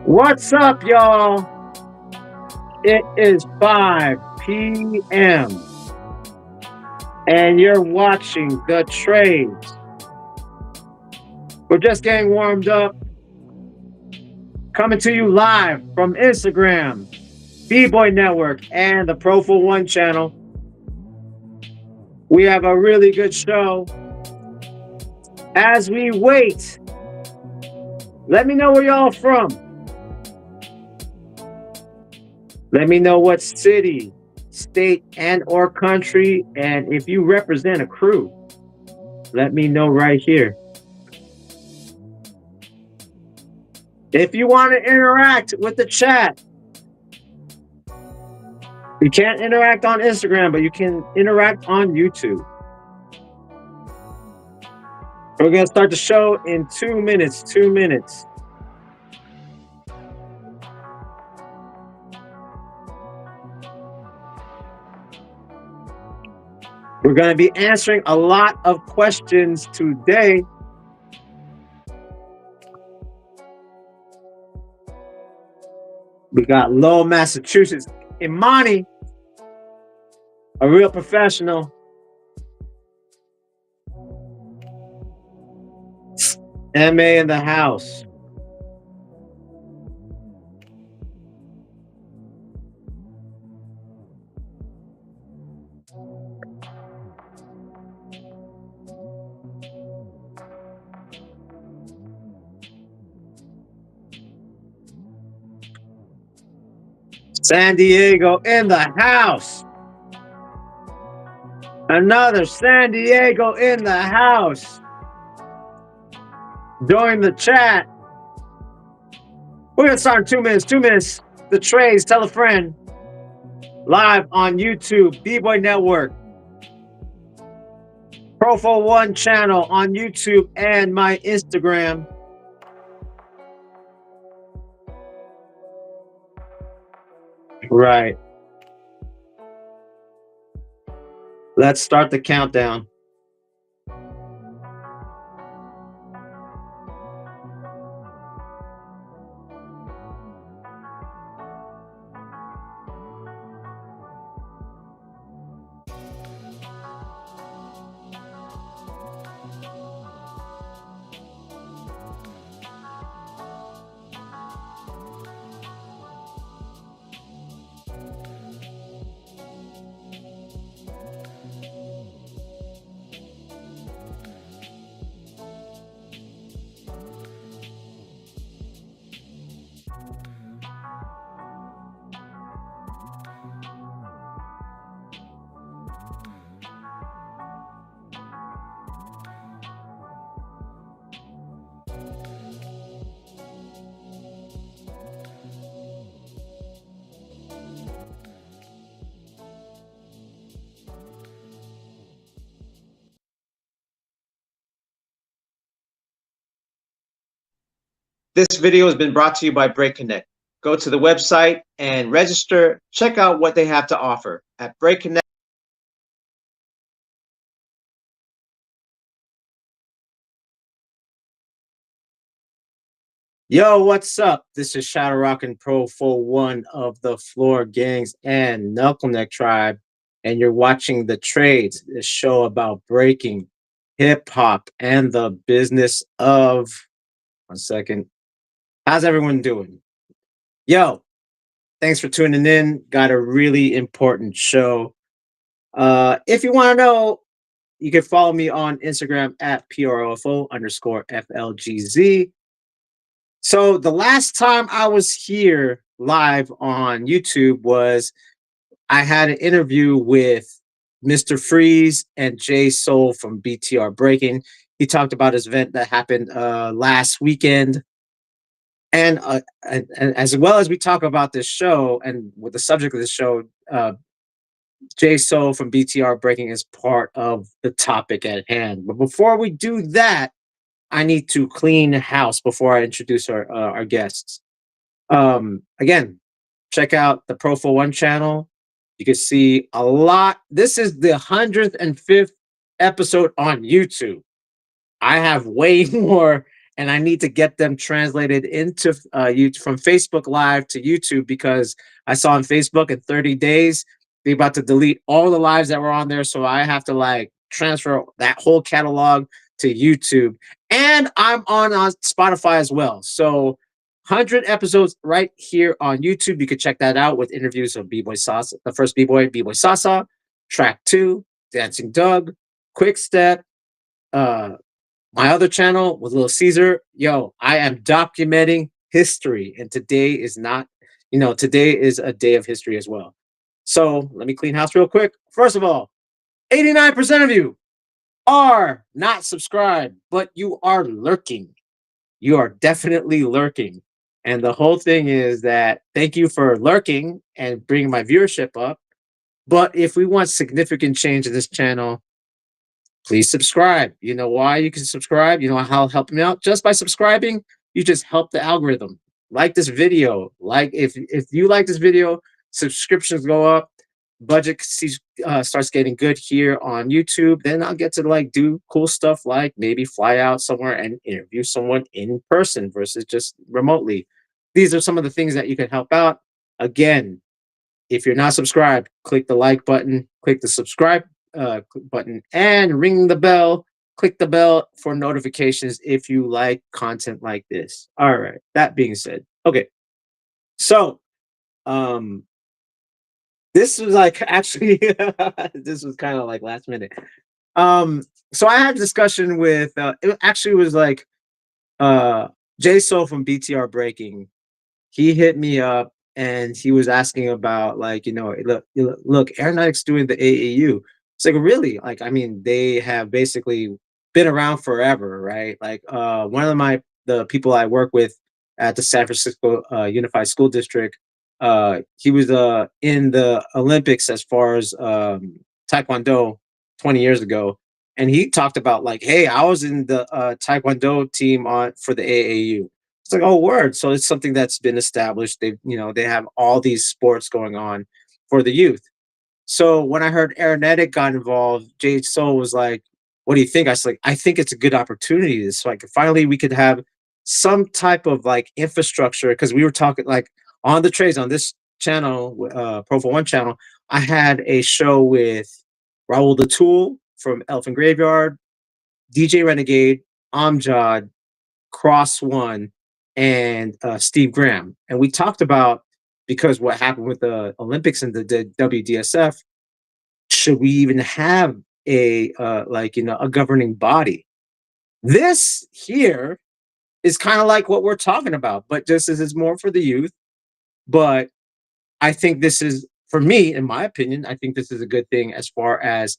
What's up, y'all? It is 5 p.m. and you're watching The Trades. We're just getting warmed up, coming to you live from Instagram, B-Boy Network, and the Profowon channel. We have a really good show. As we wait, let me know where y'all from. Let me know what city, state, and or country, and if you represent a crew, let me know right here. If you want to interact with the chat, you can't interact on Instagram, but you can interact on YouTube. We're going to start the show in 2 minutes. 2 minutes. We're going to be answering a lot of questions today. We got Lowell, Massachusetts. Imani, a real professional. MA in the house. San Diego in the house. Another San Diego in the house. Join the chat. We're going to start in 2 minutes. 2 minutes. The Trades, tell a friend. Live on YouTube, B-Boy Network, Profowon channel on YouTube, and my Instagram. Right. Let's start the countdown. This video has been brought to you by Break Connect. Go to the website and register. Check out what they have to offer at Break Connect. Yo, what's up? This is Shadow Rock and Profowon of the Floor Gangs and Knuckle Neck Tribe, and you're watching The Trades, a show about breaking, hip hop, and the business of. 1 second. How's everyone doing? Yo, thanks for tuning in. Got a really important show. If you want to know, you can follow me on Instagram at PROFO_FLGZ. So the last time I was here live on YouTube was I had an interview with Mr. Freeze and Jay Soul from BTR Breaking. He talked about his event that happened last weekend. And as well as we talk about this show and with the subject of this show, Jay Soul from BTR Breaking is part of the topic at hand. But before we do that, I need to clean house before I introduce our guests. Again, check out the Profowon channel. You can see a lot. This is the 105th episode on YouTube. I have way more and I need to get them translated into from Facebook Live to YouTube because I saw on Facebook in 30 days they're about to delete all the lives that were on there, so I have to like transfer that whole catalog to YouTube, and I'm on Spotify as well. So 100 episodes right here on YouTube. You can check that out with interviews of B-Boy Sasa, the first B-Boy Sasa, track 2, Dancing Doug, Quick Step, uh, my other channel with Little Caesar. Yo, I am documenting history, and today is not, today is a day of history as well. So let me clean house real quick. First of all, 89% of you are not subscribed, but you are lurking. You are definitely lurking. And the whole thing is that thank you for lurking and bringing my viewership up. But if we want significant change in this channel, please subscribe. You know why you can subscribe? You know how help me out? Just by subscribing, you just help the algorithm. Like this video. Like if you like this video, subscriptions go up, budget starts getting good here on YouTube, then I'll get to like do cool stuff like maybe fly out somewhere and interview someone in person versus just remotely. These are some of the things that you can help out. Again, if you're not subscribed, click the like button, click the subscribe button, and ring the bell. Click the bell for notifications if you like content like this. All right. That being said, okay. So, um, this was like actually, this was kind of like last minute. So I had a discussion with, it actually was like, uh, Jay Soul from BTR Breaking. He hit me up and he was asking about like, look, Aeronautics doing the AAU. It's like really, like, I mean, they have basically been around forever, right? Like, one of the people I work with at the San Francisco Unified School District, he was in the Olympics as far as Taekwondo 20 years ago, and he talked about like, hey, I was in the Taekwondo team on for the AAU. It's like, oh, word. So it's something that's been established. They have all these sports going on for the youth. So when I heard Aeronetic got involved, Jade Soul was like, what do you think? I was like, I think it's a good opportunity. So like finally we could have some type of like infrastructure because we were talking like on the trades on this channel, Profowon channel, I had a show with Raul the Tool from Elephant Graveyard, DJ Renegade, Amjad, Cross One, and Steve Graham. And we talked about because what happened with the Olympics and the WDSF, should we even have a a governing body? This here is kind of like what we're talking about, but just as it's more for the youth. But I think this is, for me, in my opinion, I think this is a good thing as far as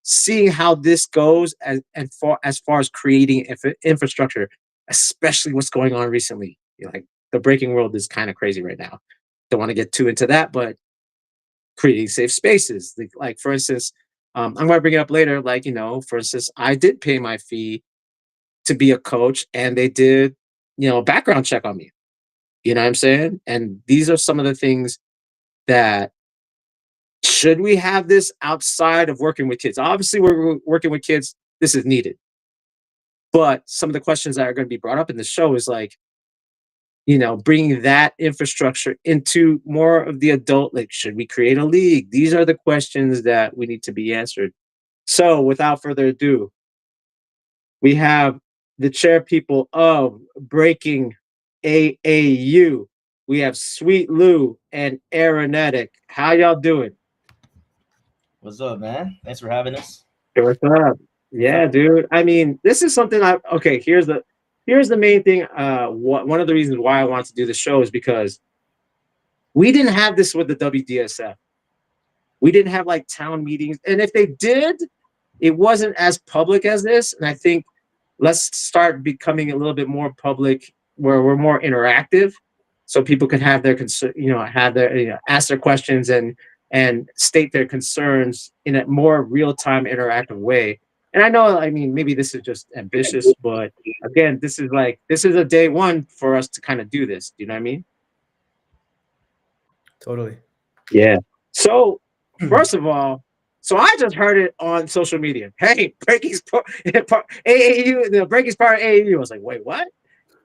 seeing how this goes as far as creating infrastructure, especially what's going on recently. Like the breaking world is kind of crazy right now. Don't want to get too into that, but creating safe spaces. Like for instance, I'm going to bring it up later. Like, for instance, I did pay my fee to be a coach and they did, a background check on me. You know what I'm saying? And these are some of the things that should we have this outside of working with kids? Obviously, we're working with kids. This is needed. But some of the questions that are going to be brought up in the show is like, bringing that infrastructure into more of the adult, like, should we create a league? These are the questions that we need to be answered. So without further ado, we have the chair people of Breaking AAU. We have Sweet Lou and Aeronetic. How y'all doing? What's up, man? Thanks for having us. Hey, what's up? So, Yeah, dude. I mean, this is something okay, here's the main thing. One of the reasons why I want to do the show is because we didn't have this with the WDSF. We didn't have like town meetings. And if they did, it wasn't as public as this. And I think let's start becoming a little bit more public where we're more interactive so people can have their concern, have their, ask their questions and state their concerns in a more real-time interactive way. And I know, I mean, maybe this is just ambitious, but again, this is a day one for us to kind of do this. Do you know what I mean? Totally. Yeah. So first of all, so I just heard it on social media. Hey, AAU, the Breaking's part of AAU. I was like, wait, what?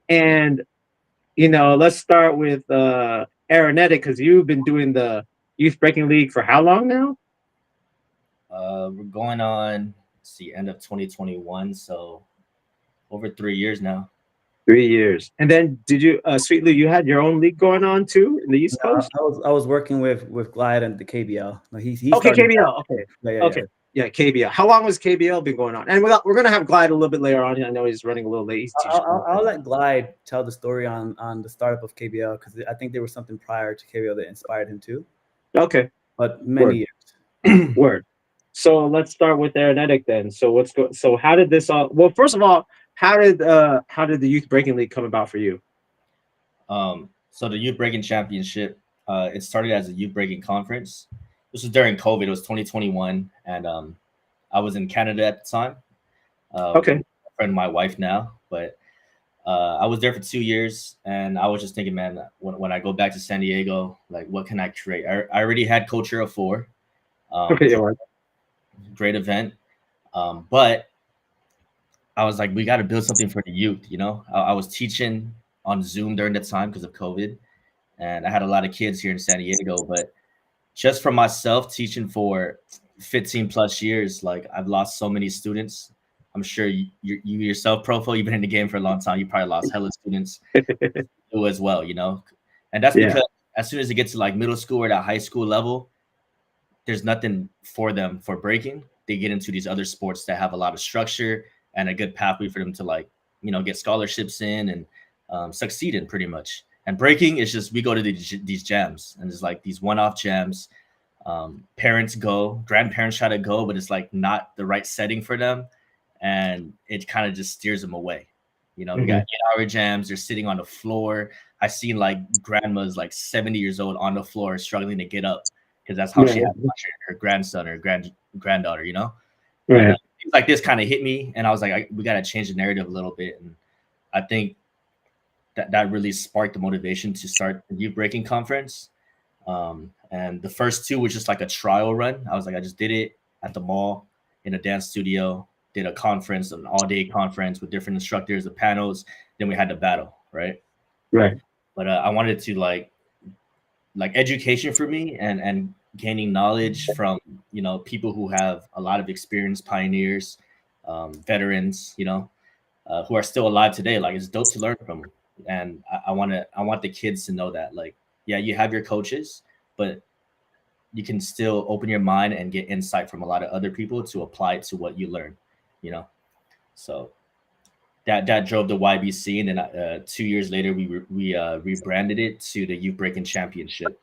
And let's start with Aeronetic because you've been doing the Youth Breaking League for how long now? We're going on, let's see, end of 2021, so over 3 years now. 3 years. And then did you, Sweetly, you had your own league going on too in the East No, Coast? I was working with Glide and the KBL. No, he Okay, started that. KBL. Okay, Yeah, yeah, yeah. okay, yeah, KBL. How long has KBL been going on? And we're gonna have Glide a little bit later on. I know he's running a little late. He's I'll, teaching. I'll, I'll let Glide tell the story on the startup of KBL because I think there was something prior to KBL that inspired him too. Okay, But word, many years. word. So let's start with Aeronetic then. So So how did this all? Well, first of all, how did the Youth Breaking League come about for you? So the Youth Breaking Championship, it started as a youth breaking conference. This was during COVID. It was 2021, and I was in Canada at the time. With Okay, my friend, my wife now, but I was there for 2 years, and I was just thinking, man, when I go back to San Diego, like, what can I create? I already had Culture of Four, okay, which yeah, was word. a great event, but I was like, we got to build something for the youth. I was teaching on Zoom during the time because of COVID, and I had a lot of kids here in San Diego. But just for myself, teaching for 15 plus years, like I've lost so many students. I'm sure you yourself, Profo, you've been in the game for a long time. You probably lost hella students too as well. And that's Yeah, because as soon as it gets to like middle school or that high school level, there's nothing for them for breaking. They get into these other sports that have a lot of structure and a good pathway for them to like, get scholarships in and succeed in pretty much. And breaking is just we go to these jams and it's like these one-off jams. Parents go, grandparents try to go, but it's like not the right setting for them, and it kind of just steers them away. We got hmm 8-hour jams. They're sitting on the floor. I seen like grandmas like 70 years old on the floor struggling to get up because that's how she right, had to watch her grandson or granddaughter. And right, things like this kind of hit me, and I was like, we got to change the narrative a little bit. And I think that really sparked the motivation to start the youth breaking conference. And the first two was just like a trial run. I was like, I just did it at the mall in a dance studio, did a conference, an all-day conference with different instructors, the panels. Then we had the battle, right? right, But I wanted to like education for me and gaining knowledge from people who have a lot of experience, pioneers, veterans, who are still alive today. Like it's dope to learn from them, and I want the kids to know that like, yeah, you have your coaches, but you can still open your mind and get insight from a lot of other people to apply it to what you learn, you know. So that drove the YBC, and then 2 years later we rebranded it to the Youth Breaking Championship,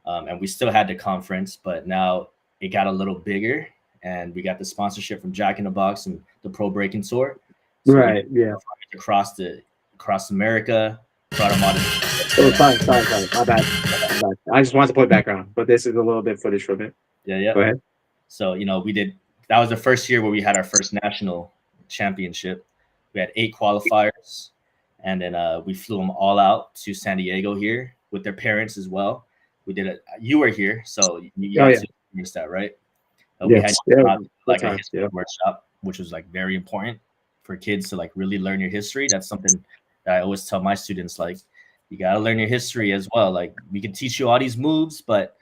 and we still had the conference, but now it got a little bigger, and we got the sponsorship from Jack in the Box and the Pro Breaking Tour, so we right. Yeah. across America, brought them on. Oh, sorry, sorry, sorry. My bad. My bad. I just wanted to play background, but this is a little bit footage from it. Yeah, yeah. Go ahead. So we did. That was the first year where we had our first national championship. We had 8 qualifiers, and then we flew them all out to San Diego here with their parents as well. We did it. You were here, so you Oh got yeah. to experience that, right? We had Yes. Yeah. Good like a times. history Yeah. workshop, which was like very important for kids to like really learn your history. That's something that I always tell my students, like, you got to learn your history as well. Like, we can teach you all these moves, but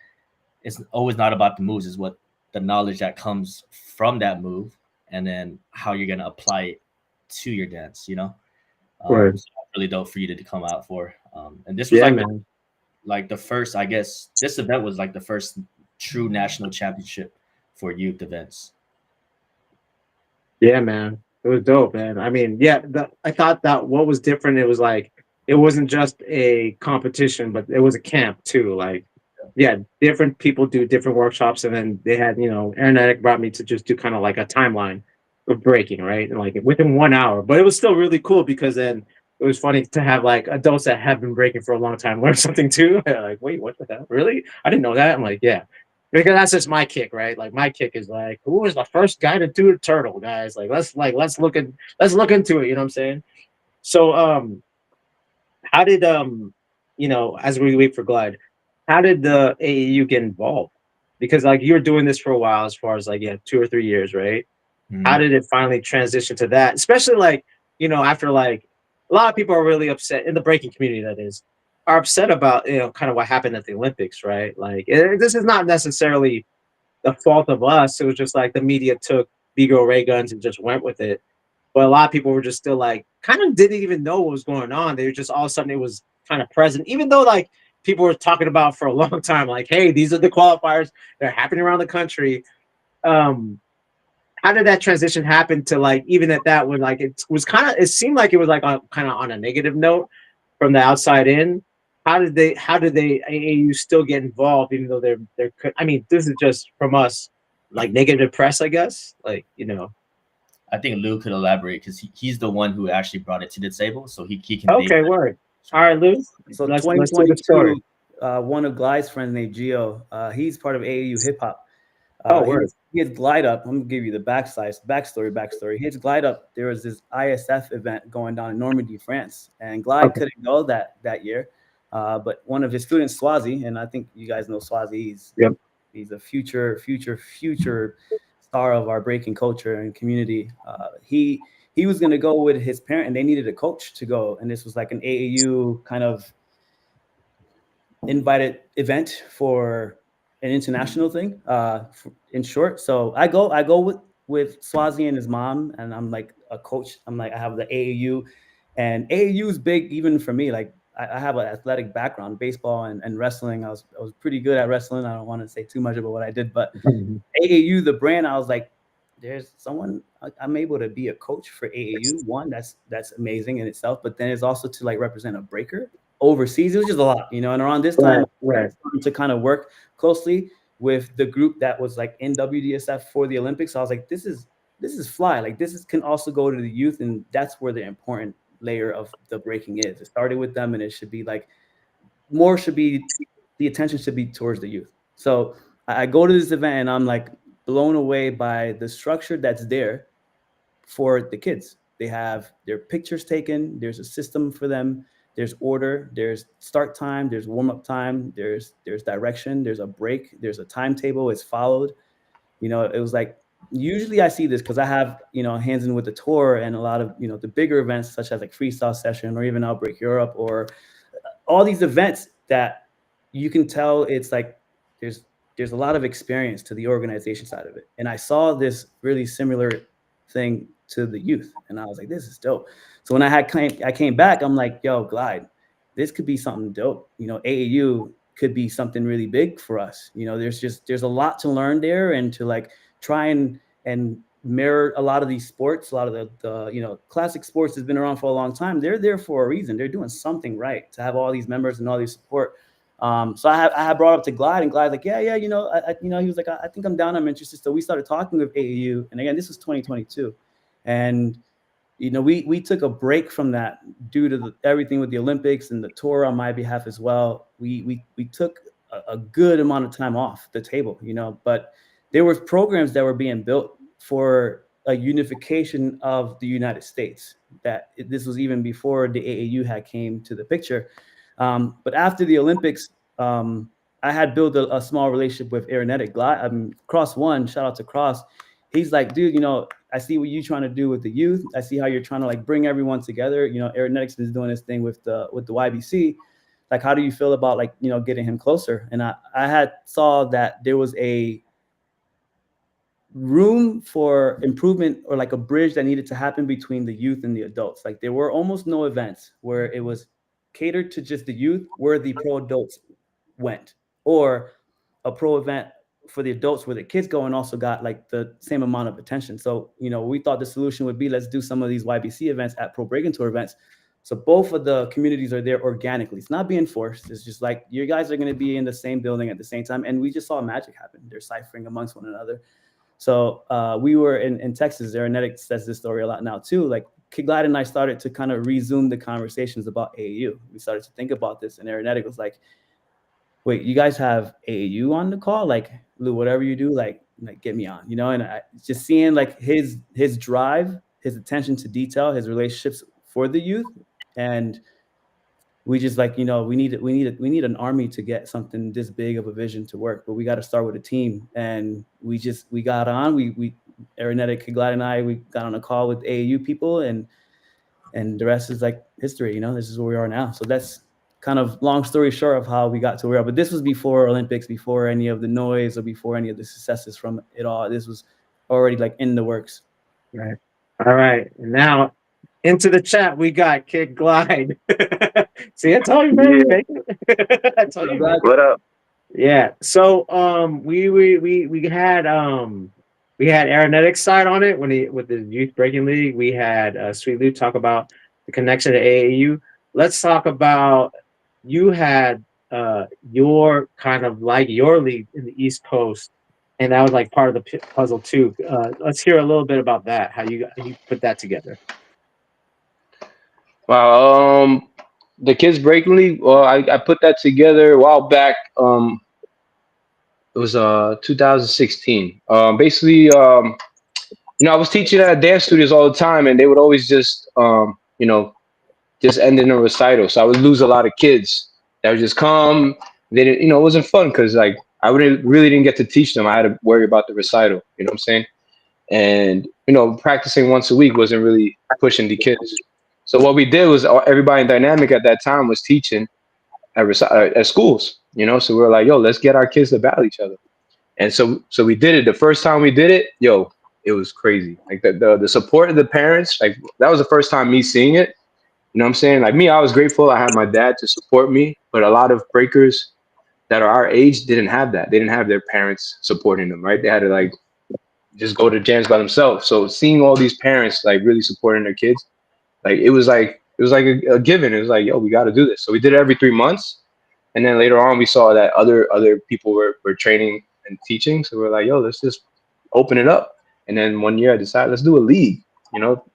it's always not about the moves, is what the knowledge that comes from that move, and then how you're going to apply it to your dance. Word. So that's really dope for you to come out for. And this was Yeah, like man. the first, I guess this event was like the first true national championship for youth events. Yeah, man. It was dope, man. I mean, yeah, I thought that what was different, it was like it wasn't just a competition, but it was a camp too. Like, yeah, different people do different workshops, and then they had, Aaron brought me to just do kind of like a timeline of breaking, right? And like within 1 hour. But it was still really cool because then it was funny to have like adults that have been breaking for a long time learn something too. They're like, wait, what the hell? Really? I didn't know that. I'm like, yeah. Because that's just my kick, right? Like my kick is like, who was the first guy to do a turtle, guys? Let's look into it. You know what I'm saying? So how did as we wait for Glide, how did the AAU get involved? Because like you were doing this for a while, as far as like, yeah, 2 or 3 years, right? How Mhm. did it finally transition to that? Especially like, after like a lot of people are really upset in the breaking community. That is, are upset about kind of what happened at the Olympics, right? Like this is not necessarily the fault of us. It was just like the media took Vigo ray guns and just went with it. But a lot of people were just still like, kind of didn't even know what was going on. They were just all of a sudden it was kind of present, even though like people were talking about for a long time, like, hey, these are the qualifiers. They're happening around the country. Um, how did that transition happen to like even at that when like it was kind of it seemed like it was like on kind of on a negative note from the outside in? How did they AAU still get involved even though they're I mean this is just from us like negative press I guess like I think Lou could elaborate because he's the one who actually brought it to the table, so he can dig. okay word. All right, Lou, So let's hear the story. 2022, one of Glide's friends named Gio, he's part of AAU hip hop. Oh word. He had Glide Up. I'm gonna give you the backstory. He had Glide Up. There was this ISF event going down in Normandy, France, and Glide Okay. couldn't go that year. But one of his students, Swazi, and I think you guys know Swazi. Yep. He's a future star of our breaking culture and community. He was gonna go with his parent, and they needed a coach to go, and this was like an AAU kind of invited event for an international thing, in short. So I go with Swazi and his mom, and I'm like a coach. I'm like I have the AAU, and AAU is big even for me. Like I have an athletic background, baseball and wrestling. I was pretty good at wrestling. I don't want to say too much about what I did, but AAU, the brand, I was like, there's someone I'm able to be a coach for AAU. One, that's amazing in itself, but then it's also to like represent a breaker overseas. It was just a lot, And around this time, Right. to kind of work closely with the group that was like in WDSF for the Olympics. So I was like, this is fly. Like can also go to the youth, and that's where the important layer of the breaking is. It started with them, and it should be like more should be the attention should be towards the youth. So I go to this event, and I'm like blown away by the structure that's there for the kids. They have their pictures taken. There's a system for them. There's order. There's start time. There's warm up time. There's direction. There's a break. There's a timetable. It's followed. It was like usually I see this because I have hands in with the tour and a lot of the bigger events such as like Freestyle Session or even Outbreak Europe or all these events that you can tell it's like there's a lot of experience to the organization side of it. And I saw this really similar thing to the youth, and I was like, this is dope. So when I came back, I'm like, yo, Glide, this could be something dope. AAU could be something really big for us. There's a lot to learn there, and to like try and mirror a lot of these sports, a lot of the classic sports has been around for a long time. They're there for a reason. They're doing something right to have all these members and all these support. So I had brought up to Glide, and Glide's like, yeah, he was like, I think I'm down, I'm interested. So we started talking with AAU, and again, this was 2022, and we took a break from that due to everything with the Olympics and the tour on my behalf as well. We took a good amount of time off the table, but there were programs that were being built for a unification of the United States. This was even before the AAU had came to the picture. But after the Olympics, I had built a small relationship with Aeronetic. Cross One, shout out to Cross. He's like, dude, I see what you're trying to do with the youth. I see how you're trying to like bring everyone together. Aeronetics is doing this thing with the YBC. Like, how do you feel about like, getting him closer? And I had saw that there was a room for improvement or like a bridge that needed to happen between the youth and the adults. Like there were almost no events where it was catered to just the youth where the pro adults went, or a pro event for the adults where the kids go and also got like the same amount of attention. So, we thought the solution would be, let's do some of these YBC events at Pro Breaking Tour events. So both of the communities are there organically. It's not being forced. It's just like you guys are going to be in the same building at the same time. And we just saw magic happen. They're ciphering amongst one another. So we were in Texas. Aeronetic says this story a lot now too. Like Glide and I started to kind of resume the conversations about AAU. We started to think about this, and Aeronetic was like, wait, you guys have AAU on the call? Like, Lou, whatever you do, like get me on, And I just seeing like his drive, his attention to detail, his relationships for the youth, and we just like, we need an army to get something this big of a vision to work, but we got to start with a team. And we got on, we Aeronetic, Glide and I, we got on a call with AAU people, and the rest is like history. You know, this is where we are now. So that's kind of long story short of how we got to where we are. But this was before Olympics, before any of the noise or before any of the successes from it all. This was already like in the works. Right. All right. And now into the chat we got Kid Glide. See, I told you, man, you Yeah. make it. I told you, man. What up? Yeah. So we had Aeronetic's side on it when he with the Youth Breaking League. We had Sweet Lou talk about the connection to AAU. Let's talk about you had your kind of like your league in the East Coast, and that was like part of the puzzle too. Let's hear a little bit about that. How you put that together? Wow. The Kids Breaking League. Well, I put that together a while back. It was 2016. Basically, I was teaching at dance studios all the time, and they would always just just end in a recital. So I would lose a lot of kids that would just come. They didn't, it wasn't fun because like I wouldn't really didn't get to teach them. I had to worry about the recital. You know what I'm saying? And practicing once a week wasn't really pushing the kids. So what we did was everybody in dynamic at that time was teaching at schools. So we were like, yo, let's get our kids to battle each other. And so we did it. The first time we did it, yo, it was crazy. Like the support of the parents, like that was the first time me seeing it. You know what I'm saying? Like me, I was grateful I had my dad to support me, but a lot of breakers that are our age didn't have that. They didn't have their parents supporting them, right? They had to like just go to jams by themselves. So seeing all these parents like really supporting their kids, like it was like a given. It was like, yo, we got to do this. So we did it every 3 months, and then later on we saw that other people were training and teaching. So we're like, yo, let's just open it up. And then one year I decided let's do a league.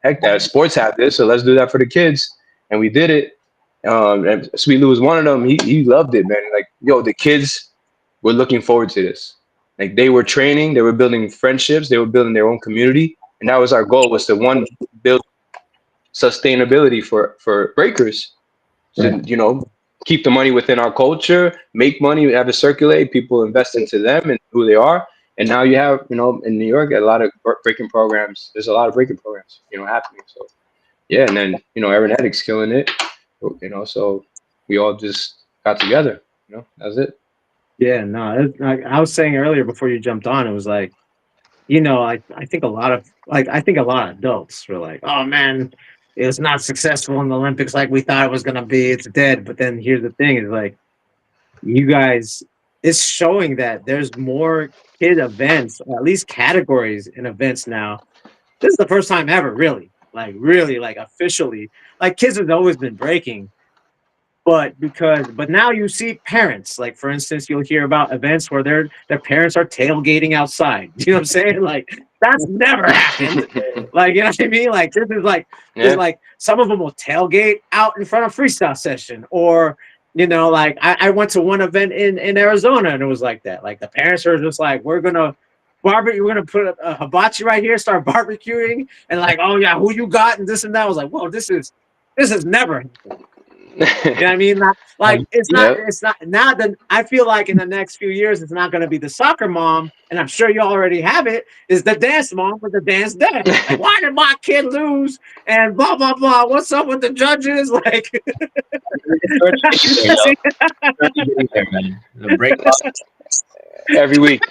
Heck, that sports have this, so let's do that for the kids. And we did it. And Sweet Lou was one of them. He loved it, man. Like, yo, the kids were looking forward to this. Like they were training, they were building friendships, they were building their own community, and that was our goal: was to one build sustainability for breakers Right. to keep the money within our culture, make money, have it circulate, people invest into them and who they are. And now you have in New York a lot of breaking programs. There's a lot of breaking programs happening. So yeah, and then Aeronetic's killing it. So we all just got together. That's it. Yeah. No. Like I was saying earlier before you jumped on, it was like I think a lot of adults were like, oh man, it's not successful in the Olympics like we thought it was gonna be. It's dead. But then here's the thing: is like you guys, it's showing that there's more kid events, or at least categories in events now. This is the first time ever, really, like officially. Like kids have always been breaking, but now you see parents, like for instance, you'll hear about events where their parents are tailgating outside. You know what I'm saying? Like that's never happened. Like you know what I mean? Like this is Yeah. like some of them will tailgate out in front of freestyle session, or like I went to one event in Arizona and it was like that. Like the parents are just like, we're gonna put a hibachi right here, start barbecuing, and like, oh yeah, who you got and this and that. I was like, whoa, this is never happened. You know what I mean? Like Yep. it's not now that I feel like in the next few years it's not going to be the soccer mom, and I'm sure you already have it. Is the dance mom with the dance dad? Like, why did my kid lose? And blah blah blah. What's up with the judges? Like, It's already getting there, yo. It's already getting there, man. The break Every week.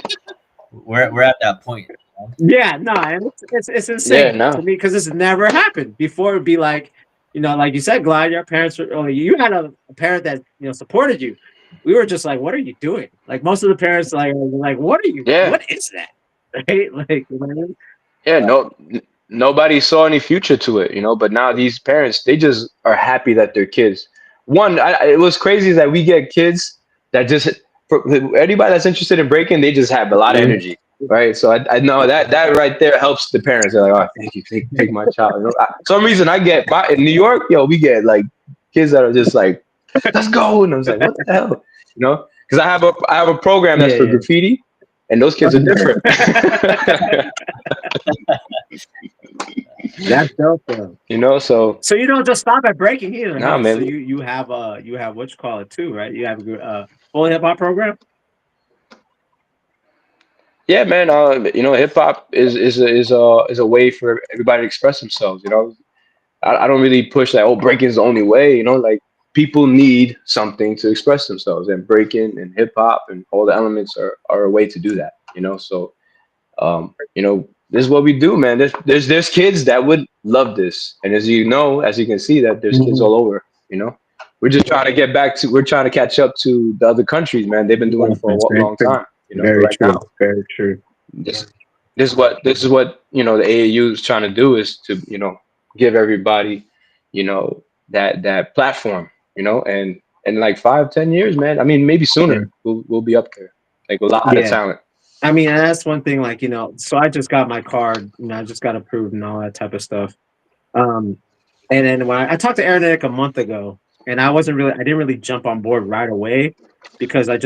we're at that point. yeah, no, and it's Yeah. insane to No. me because this has never happened before. It'd be like, like you said, Glad, your parents were, or you had a parent that supported you. We were just like, what are you doing? Like most of the parents, were like, Yeah. what is that? Right? Like, you know what I mean? Yeah. No. Nobody saw any future to it, but now these parents, they just are happy that their kids. One, it was crazy that we get kids that just for anybody that's interested in breaking, they just have a lot of Yeah. energy, right? So I know that right there helps the parents. They're like, oh, thank you, take my child. Some reason I get in New York, yo, we get like kids that are just like, let's go, and I was like, what the hell, Because I have a program that's Yeah, for yeah. graffiti, and those kids are different. That's dope though. So So you don't just stop at breaking either, nah, huh? So man. you have what you call it too, right? You have a full hip hop program. Yeah, man. Hip hop is a way for everybody to express themselves. I don't really push that. Oh, breaking is the only way. Like people need something to express themselves, and breaking and hip hop and all the elements are a way to do that. So this is what we do, man. There's kids that would love this, and as you can see, that there's kids Mhm. all over. We're just trying to we're trying to catch up to the other countries, man. They've been doing Yeah, it for that's a very long true. time. Very Right true. now, Very true. this this is what the AAU is trying to do, is to give everybody that platform, and in like 5-10 years, man. I mean, maybe Yeah. sooner. We'll be up there, like a lot of Yeah. talent. I mean, and that's one thing, like, so I just got my card, I just got approved and all that type of stuff. Um, and then when I talked to Aaron a month ago, and I didn't really jump on board right away because I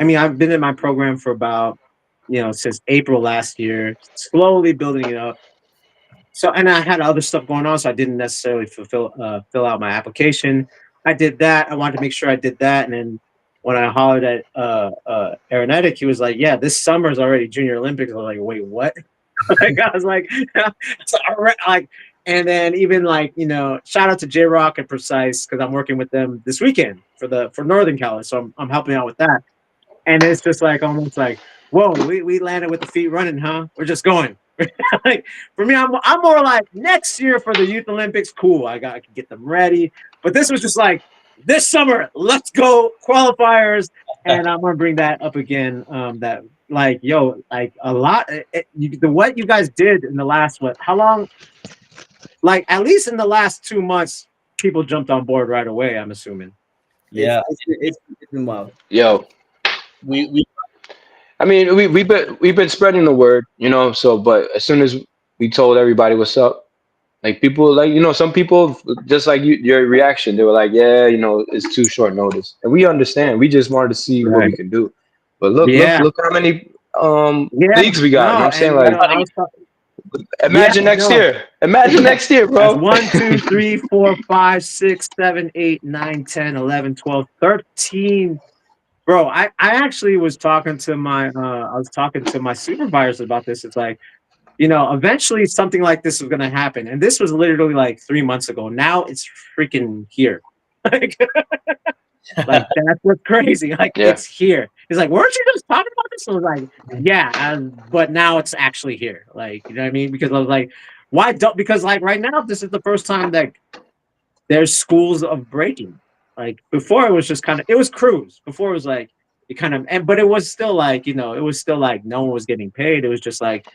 mean, I've been in my program for about, since April last year, slowly building it up. So, and I had other stuff going on, so I didn't necessarily fill out my application. I did that. I wanted to make sure I did that, and then when I hollered at Aeronetic, he was like, "Yeah, this summer's already Junior Olympics." I was like, "Wait, what?" Like I was like, so, like, and then even like shout out to J Rock and Precise because I'm working with them this weekend for Northern Cali, so I'm helping out with that, and it's just like almost like, whoa, we landed with the feet running, huh? We're just going. Like for me, I'm more like next year for the Youth Olympics. Cool, I can get them ready. But this was just like this summer. Let's go qualifiers, and I'm gonna bring that up again. That like yo, like a lot. What you guys did in the last what? How long? Like at least in the last 2 months, people jumped on board right away. I'm assuming. It's Yeah, it's been wild. Yo, we I mean, we've been spreading the word, So, but as soon as we told everybody what's up, like people, like some people, just like your reaction, they were like, "Yeah, it's too short notice," and we understand. We just wanted to see what we Right. can do. But look, look, Yeah. look how many Yeah. leagues we got. You know No, what I'm saying? and Like, I was yeah. imagine next No. year. Imagine Yeah. next year, That's bro. 1, 2, 3, 4, 5, 6, 7, 8, 9, 10, 11, 12, 13. Bro, I actually was talking to my supervisors about this. It's like, eventually something like this is gonna happen. And this was literally like 3 months ago. Now it's freaking here. Like, like that's what's crazy. Like Yeah. it's here. He's like, weren't you just talking about this? I was like, yeah, but now it's actually here. Like, you know what I mean? Because I was like, why don't? Because like right now, this is the first time that there's schools of breaking. Like before, it was just kind of it was crews. Before it was like it kind of but it was still like it was still like no one was getting paid. It was just like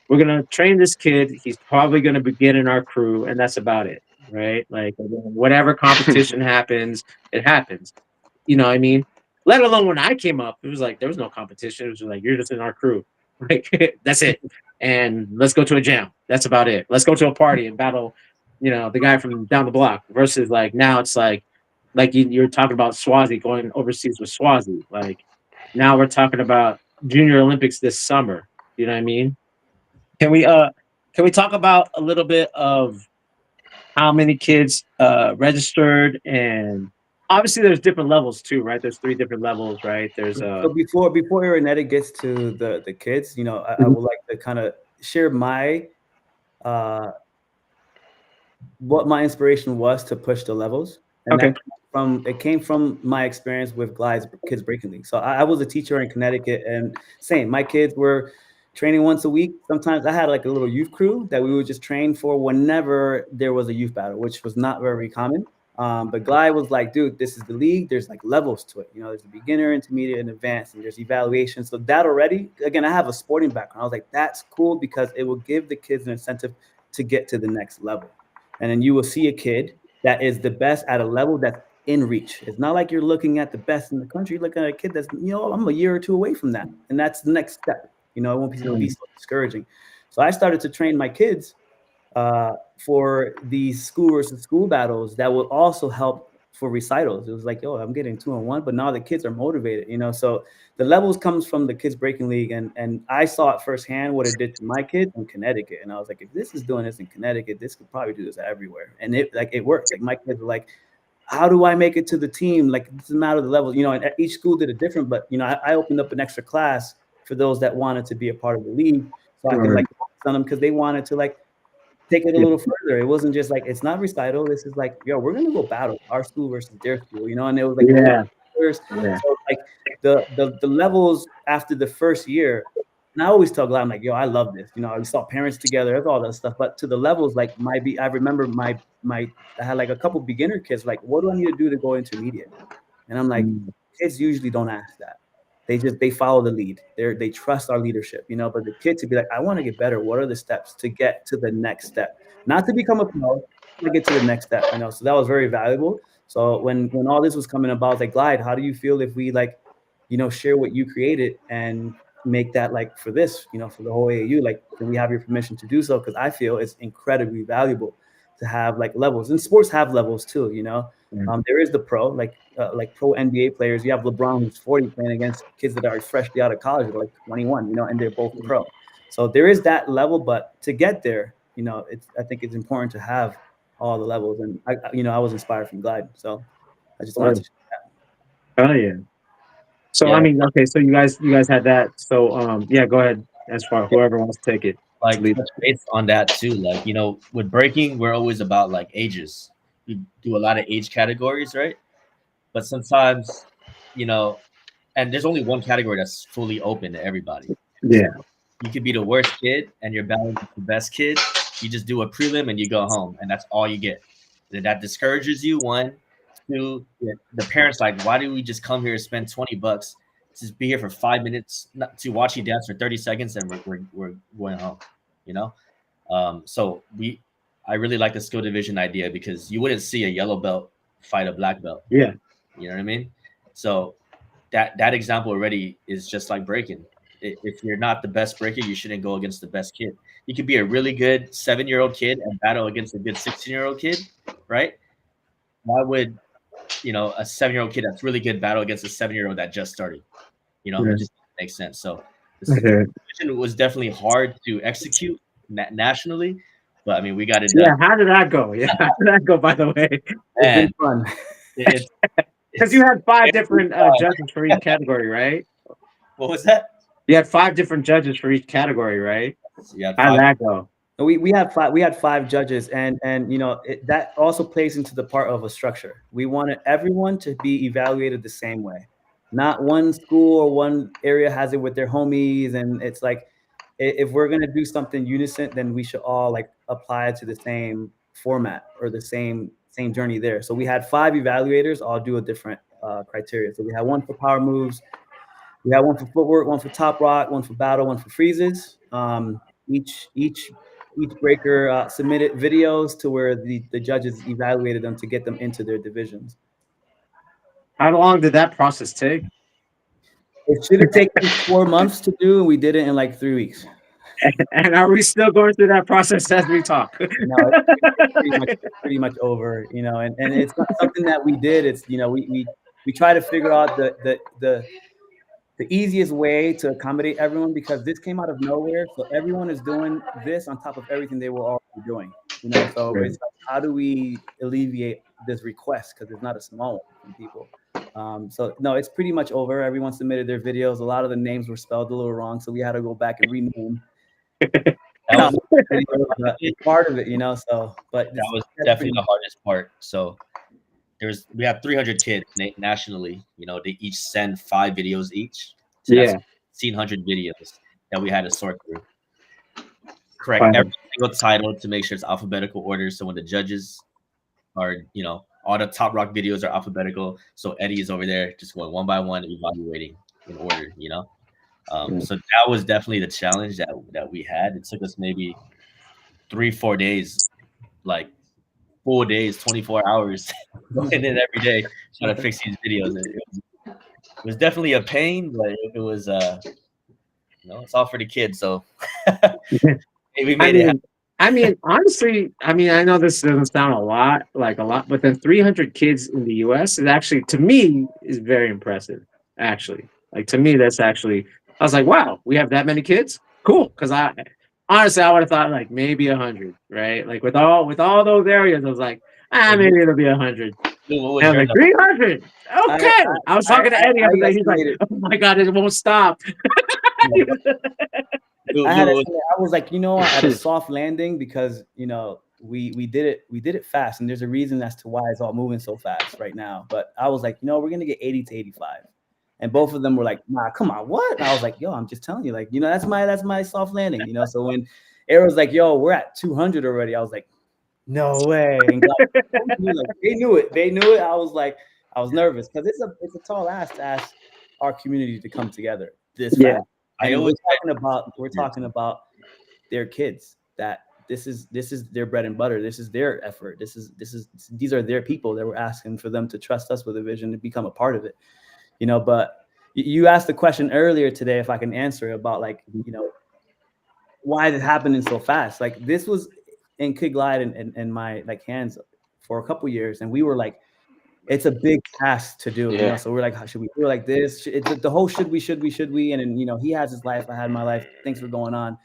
we're gonna train this kid. He's probably gonna begin in our crew, and that's about it, right? Like whatever competition happens, it happens. You know what I mean? Let alone when I came up, it was like there was no competition. It was just like you're just in our crew, like that's it. And let's go to a jam. That's about it. Let's go to a party and battle, the guy from down the block. Versus like now, it's like you're talking about Swazi going overseas with Swazi. Like now we're talking about Junior Olympics this summer. You know what I mean? Can we uh can we talk about a little bit of how many kids registered, and obviously there's different levels too, right? There's three different levels, right? There's So before Aeronetic gets to the kids, I Mhm. would like to kind of share my uh, what my inspiration was to push the levels, and Okay. it came from my experience with Glide's Kids Breaking League. So I was a teacher in Connecticut, and same, my kids were training once a week. Sometimes I had like a little youth crew that we would just train for whenever there was a youth battle, which was not very common. But Glide was like, dude, this is the league. There's like levels to it. There's a beginner, intermediate, and advanced, and there's evaluation. So that already, again, I have a sporting background. I was like, that's cool because it will give the kids an incentive to get to the next level. And then you will see a kid that is the best at a level that's in reach. It's not like you're looking at the best in the country. You're looking at a kid that's, I'm a year or two away from that. And that's the next step. It won't be Mm. so discouraging. So I started to train my kids for these school versus school battles that will also help for recitals. It was like, yo, I'm getting 2-on-1, but now the kids are motivated, So the levels comes from the Kids Breaking League, and I saw it firsthand what it did to my kids in Connecticut, and I was like, if this is doing this in Connecticut, this could probably do this everywhere, and it worked. Like my kids were like, how do I make it to the team? Like it doesn't matter the level, And each school did it different, but I opened up an extra class for those that wanted to be a part of the league, so I can Right. like focus on them because they wanted to like take it a Yeah. little further. It wasn't just like, it's not recital. This is like, yo, we're gonna go battle our school versus their school, you know. And it was like Yeah. Yeah. so like the levels after the first year. And I always tell Glad, I'm like, yo, I love this. You know, we saw parents together, that's all that stuff. But to the levels, like I remember my I had like a couple beginner kids, like, what do I need to do to go intermediate? And I'm like, Mm. kids usually don't ask that. They follow the lead. They trust our leadership, you know. But the kid to be like, I want to get better. What are the steps to get to the next step? Not to become a pro, to get to the next step, you know. So that was very valuable. So when all this was coming about, I was like, Glide, how do you feel if we like, you know, share what you created and make that like for this, you know, for the whole AAU? Like, can we have your permission to do so? Because I feel it's incredibly valuable to have like levels, and sports have levels too, you know. There is the pro, like pro NBA players. You have LeBron who's 40 playing against kids that are freshly out of college, they're like 21, you know, and they're both pro. So there is that level, but to get there, you know, I think it's important to have all the levels. And you know, I was inspired from Glide, so I just wanted Oh, to share that. oh yeah. So I Yeah, mean, okay, so you guys had that. So yeah, go ahead. As far whoever wants to take it to like lead. touch base on that too. Like, you know, with breaking, we're always about like ages. We do a lot of age categories, right? But sometimes, you know, and there's only one category that's fully open to everybody. So Yeah. you could be the worst kid and you're battling the best kid. You just do a prelim and you go home, and that's all you get. Then that discourages you. One, two, the parents like, why do we just come here and spend $20 to just be here for 5 minutes to watch you dance for 30 seconds and we're going home, you know? So I really like the skill division idea because you wouldn't see a yellow belt fight a black belt. Yeah. You know what I mean? So that example already is just like breaking. If you're not the best breaker, you shouldn't go against the best kid. You could be a really good 7-year-old kid and battle against a good 16-year-old kid, right? Why would, you know, a 7-year-old kid that's really good battle against a 7-year-old that just started? You know, Yeah. it just makes sense. So the Okay. division was definitely hard to execute nationally, but I mean, we got it Yeah. done. How did that go? Yeah. How did that go? By the way, It's been And fun. it's because you it's had five different judges for each category, right? what was that? You had five different judges for each category, right? So you had How did five. that go? We had five judges, and you know, that also plays into the part of a structure. We wanted everyone to be evaluated the same way. Not one school or one area has it with their homies, and it's like, if we're gonna do something unison, then we should all like apply it to the same format or the same journey there. So we had five evaluators all do a different criteria. So we had one for power moves, we had one for footwork, one for top rock, one for battle, one for freezes. Each breaker submitted videos to where the judges evaluated them to get them into their divisions. How long did that process take? It should have taken 4 months to do, and we did it in like 3 weeks. And are we still going through that process as we talk? No, it's pretty much over, you know, and it's not something that we did. It's, you know, we try to figure out the easiest way to accommodate everyone, because this came out of nowhere. So everyone is doing this on top of everything they were already doing, you know. So Right. it's like, how do we alleviate this request? Because it's not a small one from people. So no, it's pretty much over. Everyone submitted their videos. A lot of the names were spelled a little wrong, so we had to go back and rename. That was Videos, but it's part of it, you know. So, but that was that's definitely pretty the hardest part. So we have 300 kids nationally. You know, they each send 5 videos each. So that's Yeah. 1,500 videos that we had to sort through. Correct Wow. every single title to make sure it's alphabetical order. So when the judges are, you know, all the top rock videos are alphabetical. So Eddie is over there just going one by one, evaluating in order. You know, so that was definitely the challenge that we had. It took us maybe 3-4 days, like full days, 24 hours, going in every day trying to fix these videos. It was definitely a pain, but it was you know, it's all for the kids. So we I made it happen. mean, honestly, I know this doesn't sound like a lot, but then 300 kids in the U.S. is actually, to me, is very impressive. Actually, like to me, that's actually, I was like, wow, we have that many kids. Cool, because I honestly, I would have thought like maybe 100, right? Like with all those areas, I was like, maybe it'll be 100. What And was I was your like, number? 300. I Okay. I was talking to Eddie the I other day. He's like, estimated. oh my God, it won't stop. I had I was like, at a soft landing because we did it fast, and there's a reason as to why it's all moving so fast right now. But I was like, we're gonna get 80 to 85. And both of them were like, nah, come on, what? And I was like, yo, I'm just telling you, like, that's my soft landing, So when Air was like, yo, we're at 200 already, I was like, no way. And like, they knew it. They knew it. I was nervous because it's a tall ask to ask our community to come together this fast. And we're talking about their kids, that this is their bread and butter. This is their effort. These are their people that we're asking for them to trust us with a vision to become a part of it. But you asked the question earlier today, if I can answer about like, why is it happening so fast? Like this was in Kid Glide and my like hands for a couple years, and we were like, it's a big task to do, So we're like, how should we do it like this? It's the whole should we, and then he has his life, I had my life, things were going on,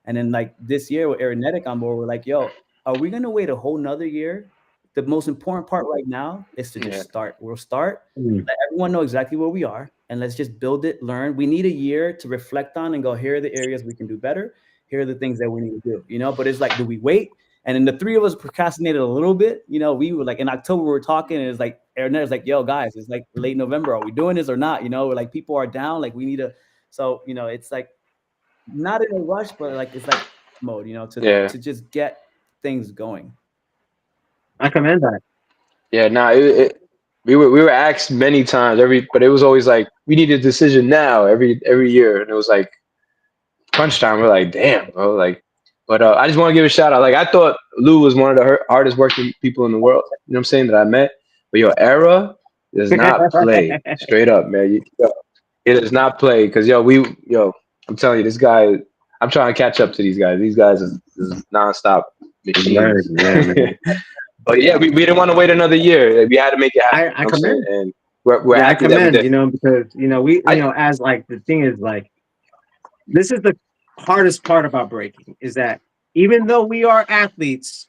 and then like this year with Aeronetic on board, we're like, yo, are we gonna wait a whole nother year? The most important part right now is to just start. We'll start, let everyone know exactly where we are, and let's just build it, learn. We need a year to reflect on and go, here are the areas we can do better. Here are the things that we need to do, But it's like, do we wait? And then the three of us procrastinated a little bit. We were like, in October, we were talking, and it's like, Aaronet's like, yo, guys, it's like late November. Are we doing this or not? We're like, people are down. Like, we need to. So, it's like not in a rush, but like, it's like mode, to just get things going. I commend that. Yeah, we were asked many times but it was always like, we need a decision now every year. And it was like crunch time. We're like, damn, bro. Like, but I just want to give a shout out. Like, I thought Lou was one of the hardest working people in the world. You know what I'm saying? That I met. But your Era does not play. Straight up, man. It does not play because I'm telling you, this guy. I'm trying to catch up to these guys. These guys is nonstop machines. But yeah, we didn't want to wait another year. We had to make it happen. I commend. And we're happy that we did. Because we as like the thing is like, this is the hardest part about breaking, is that even though we are athletes,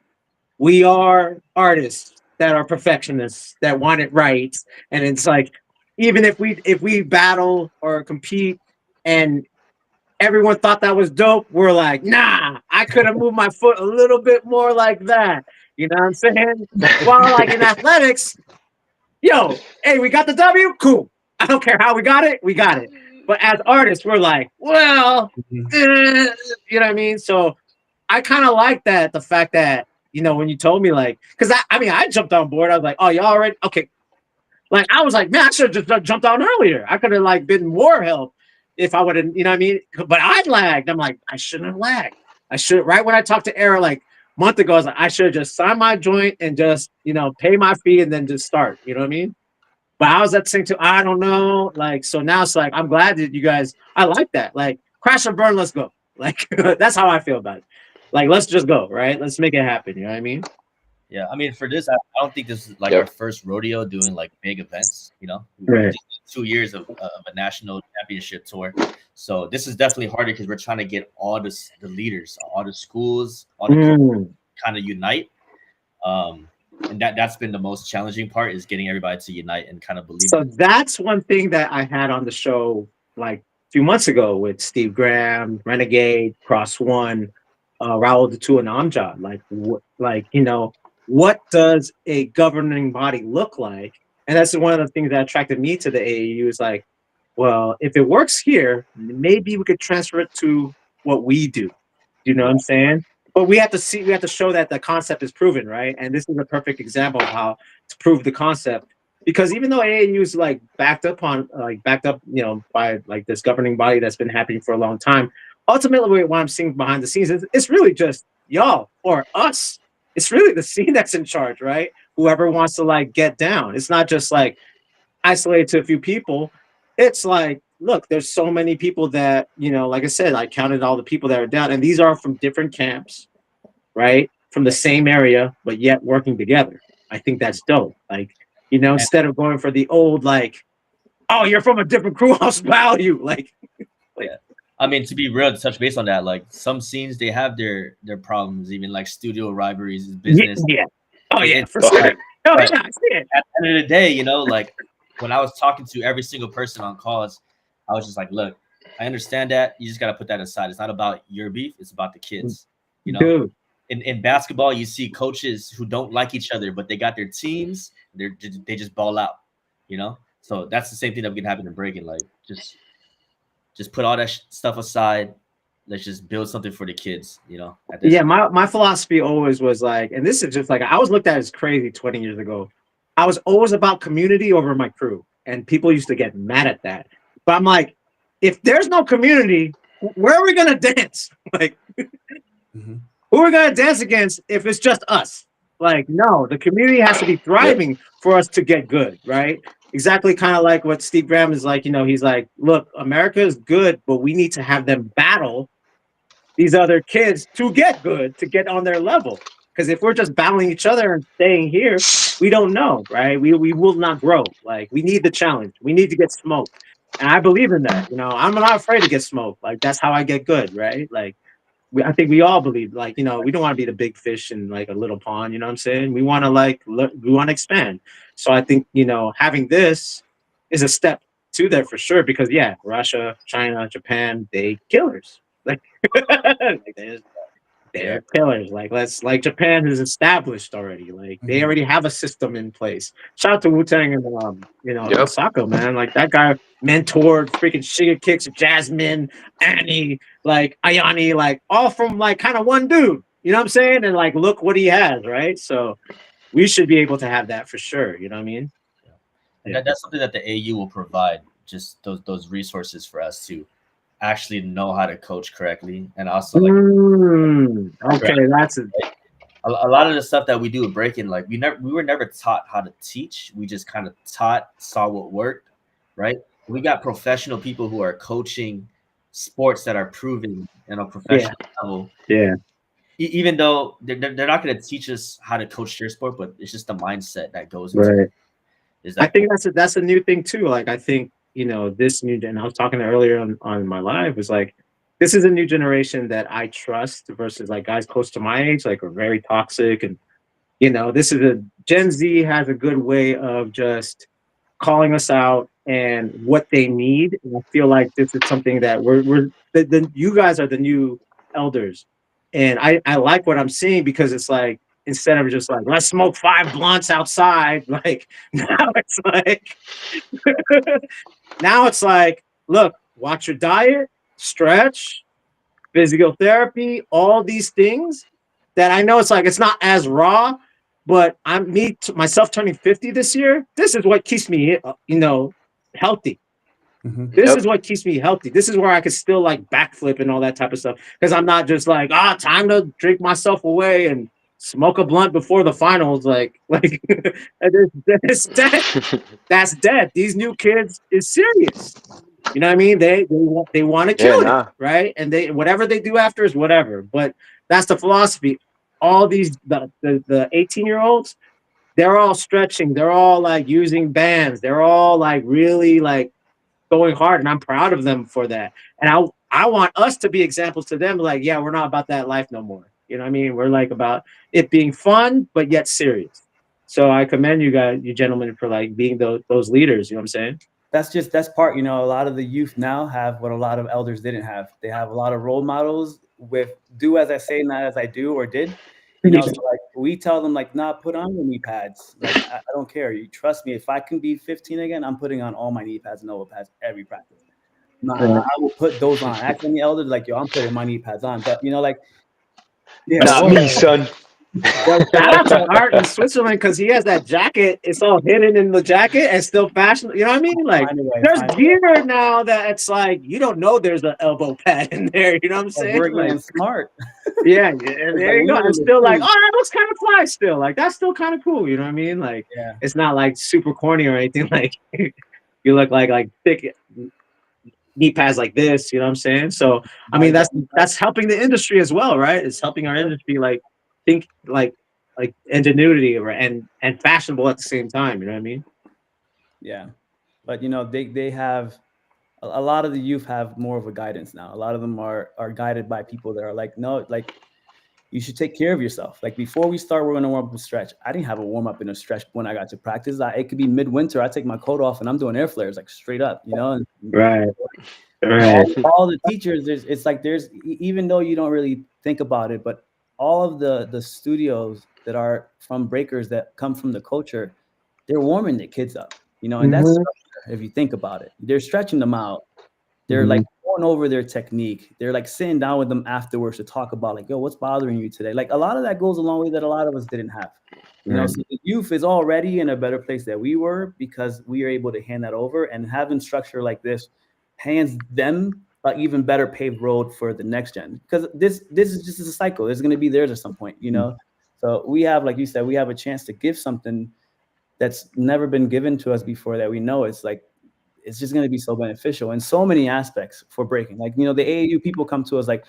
we are artists that are perfectionists that want it right. And it's like, even if we battle or compete and everyone thought that was dope, we're like, nah, I could have moved my foot a little bit more like that. You know what I'm saying? While like in athletics, yo, hey, we got the W, cool. I don't care how we got it. But as artists, we're like, well, you know what I mean? So I kind of like that, the fact that, when you told me, like, because I jumped on board. I was like, oh, y'all already? Okay. Like, I was like, man, I should have just jumped on earlier. I could have, like, been more help if I would have, you know what I mean? But I lagged. I'm like, I shouldn't have lagged. Right when I talked to Era, like, a month ago, I was like, I should have just signed my joint and just, pay my fee and then just start. You know what I mean? But I was at the same time, I don't know. Like, so now it's like, I'm glad that you guys, I like that. Like, crash or burn, let's go. Like, that's how I feel about it. Like, let's just go, right? Let's make it happen. You know what I mean? Yeah, I mean, for this, I don't think this is like our first rodeo doing like big events. Right. 2 years of a national championship tour, so this is definitely harder because we're trying to get all the leaders, all the schools, all the kind of unite. And that's been the most challenging part, is getting everybody to unite and kind of believe. So that's one thing that I had on the show like a few months ago with Steve Graham, Renegade, Cross One, Raul the Two, and Amjad. What does a governing body look like? And that's one of the things that attracted me to the AAU, is like, well, if it works here, maybe we could transfer it to what we do. You know what I'm saying? But we have to show that the concept is proven, right? And this is a perfect example of how to prove the concept. Because even though AAU is like backed up, by like this governing body that's been happening for a long time, ultimately what I'm seeing behind the scenes is it's really just y'all or us. It's really the scene that's in charge, right? Whoever wants to like get down. It's not just like isolated to a few people. It's like, look, there's so many people that, like I said, I counted all the people that are down, and these are from different camps, right? From the same area, but yet working together. I think that's dope. Like, instead of going for the old, like, oh, you're from a different crew, I'll spell you. Like, I mean, to be real, to touch base on that, like some scenes, they have their problems, even like studio rivalries, business. Yeah. Oh, yeah, for sure. At the end of the day, like when I was talking to every single person on calls, I was just like, look, I understand that. You just got to put that aside. It's not about your beef. It's about the kids. You know, Dude, in basketball, you see coaches who don't like each other, but they got their teams. They just ball out. You know, so that's the same thing that can happen in breaking. Like just put all that stuff aside. Let's just build something for the kids. You know, at this yeah, point. my philosophy always was like, and this is just like I was looked at as crazy 20 years ago. I was always about community over my crew, and people used to get mad at that. But I'm like, if there's no community, where are we gonna dance? Like, Mhm. who are we gonna dance against if it's just us? Like, no, the community has to be Yep. thriving for us to get good, right? Exactly, kind of like what Steve Graham is like. He's like, look, America is good, but we need to have them battle these other kids to get good, to get on their level. Because if we're just battling each other and staying here, we don't know, right? We will not grow. Like we need the challenge. We need to get smoked. And I believe in that. I'm not afraid to get smoked. Like that's how I get good, right? Like I think we all believe, like, we don't want to be the big fish in like a little pond, you know what I'm saying? We want to we want to expand. So I think, having this is a step to there for sure because yeah, Russia, China, Japan, they killers. Like, like Yeah. they're killers. Like Japan is established already. Like they Mhm. already have a system in place. Shout out to Wu Tang and Yep. Osaka, man. Like that guy mentored freaking Shiga Kicks, Jasmine, Annie, like Ayani, like all from like kind of one dude. You know what I'm saying? And like look what he has, right? So we should be able to have that for sure. You know what I mean? And Yeah. that's something that the AU will provide, just those resources for us to actually know how to coach correctly, and also like Okay, that's it. a lot of the stuff that we do with breaking, like we were never taught how to teach. We just kind of saw what worked, right? We got professional people who are coaching sports that are proven in a Yeah, professional level. yeah. Even though they're not going to teach us how to coach their sport, but it's just the mindset that goes into it. Right. Is I that think that's a new thing too. Like I think this new and I was talking earlier on my live was like this is a new generation that I trust versus like guys close to my age like are very toxic and this is a Gen Z has a good way of just calling us out and what they need. And I feel like this is something that we're you guys are the new elders. And I like what I'm seeing because it's like instead of just like let's smoke 5 blunts outside, like now it's like now it's like look, watch your diet, stretch, physical therapy, all these things that I know it's like it's not as raw, but myself turning 50 this year. This is what keeps me, healthy. Mhm. This Yep. is what keeps me healthy. This is where I can still like backflip and all that type of stuff because I'm not just like time to drink myself away and smoke a blunt before the finals. Like it's dead. That's dead. These new kids is serious. You know what I mean? They want to Yeah. kill it, Nah. right? And they whatever they do after is whatever. But that's the philosophy. All these the 18-year-olds, they're all stretching. They're all like using bands. They're all like really like going hard, and I'm proud of them for that. And I want us to be examples to them. Like, yeah, we're not about that life no more. You know what I mean? We're like about it being fun but yet serious. So I commend you guys, you gentlemen, for like being those leaders. You know what I'm saying? That's part, a lot of the youth now have what a lot of elders didn't have. They have a lot of role models with do as I say, not as I do or did. So like we tell them like, nah, put on your knee pads. Like I don't care. You trust me. If I can be 15 again, I'm putting on all my knee pads and elbow pads every practice. Nah, I will put those on. Ask any elder, like, yo, I'm putting my knee pads on. But like, yeah, Not whoa. me, son. Well, shout out to Art in Switzerland because he has that jacket. It's all hidden in the jacket and still fashion. You know what I mean? Like, Find a way, there's find a way. gear now that it's like you don't know there's an elbow pad in there. You know what I'm saying? We're Like, getting smart. yeah, and there Like you go. I'm literally, still like, oh, that looks kind of fly. Still, like, that's still kind of cool. You know what I mean? Like, yeah. it's not like super corny or anything. Like, you look like thick knee pads like this. You know what I'm saying? So, I mean, that's helping the industry as well, right? It's helping our industry like think like ingenuity and fashionable at the same time. You know what I mean? Yeah. But they have a lot of the youth have more of a guidance now. A lot of them are guided by people that are like, no, like you should take care of yourself. Like before we start, we're gonna warm up and stretch. I didn't have a warm up and a stretch when I got to practice. It could be midwinter. I take my coat off and I'm doing air flares like straight up, And Right. Right. All the teachers, it's like even though you don't really think about it, but all of the studios that are from breakers that come from the culture, they're warming the kids up, and that's Hmm. structure, if you think about it. They're stretching them out. They're Hmm. like going over their technique. They're like sitting down with them afterwards to talk about like, yo, what's bothering you today? Like a lot of that goes a long way that a lot of us didn't have. Right. So the youth is already in a better place that we were because we are able to hand that over, and having structure like this hands them an even better paved road for the next gen. Because this is just a cycle. It's going to be theirs at some point. So we have, like you said, we have a chance to give something that's never been given to us before that we know it's like it's just going to be so beneficial in so many aspects for breaking. Like, the AAU people come to us like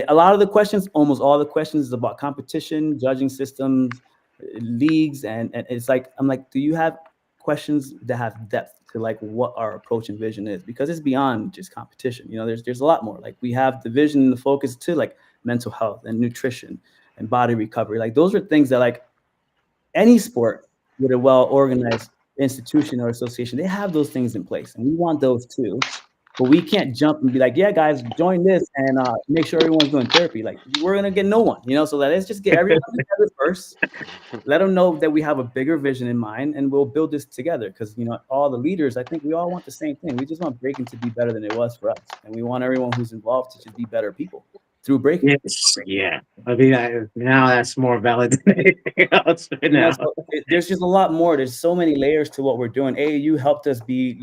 a lot of the questions, almost all the questions is about competition, judging systems, leagues. And it's like, I'm like, do you have questions that have depth to like what our approach and vision is? Because it's beyond just competition. There's a lot more. Like we have the vision and the focus to like mental health and nutrition and body recovery. Like those are things that like any sport with a well organized institution or association, they have those things in place, and we want those too. But we can't jump and be like, yeah, guys, join this and make sure everyone's doing therapy. Like we're gonna get no one, So let's just get everyone together first. Let them know that we have a bigger vision in mind, and we'll build this together. Because all the leaders, I think we all want the same thing. We just want breaking to be better than it was for us, and we want everyone who's involved to just be better people through breaking. Yes. Yeah. I mean, now that's more valid than anything else right now. So there's just a lot more. There's so many layers to what we're doing. AAU helped us be,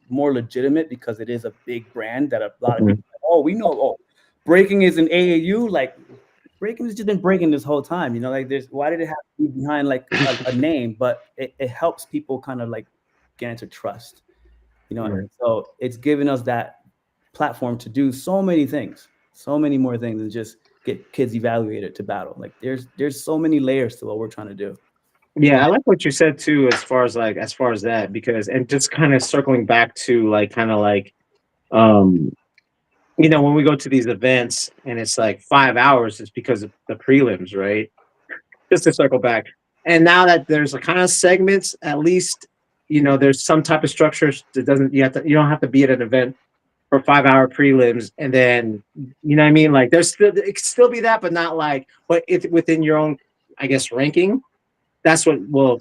more legitimate because it is a big brand that a lot of Mhm. people, oh, we know, oh, breaking is an AAU. Like breaking has just been breaking this whole time. Like why did it have to be behind like a name? But it helps people kind of like get into trust. Right. So it's given us that platform to do so many things, so many more things than just get kids evaluated to battle. Like there's so many layers to what we're trying to do. Yeah, I like what you said too, as far as that, because and just kind of circling back to like kind of like um when we go to these events and it's like 5 hours, it's because of the prelims, right? Just to circle back. And now that there's a kind of segments, at least there's some type of structure that doesn't you don't have to be at an event for 5 hour prelims, and then what I mean, like there's still, it could still be that, but not like, but if within your own, I guess, ranking, that's what will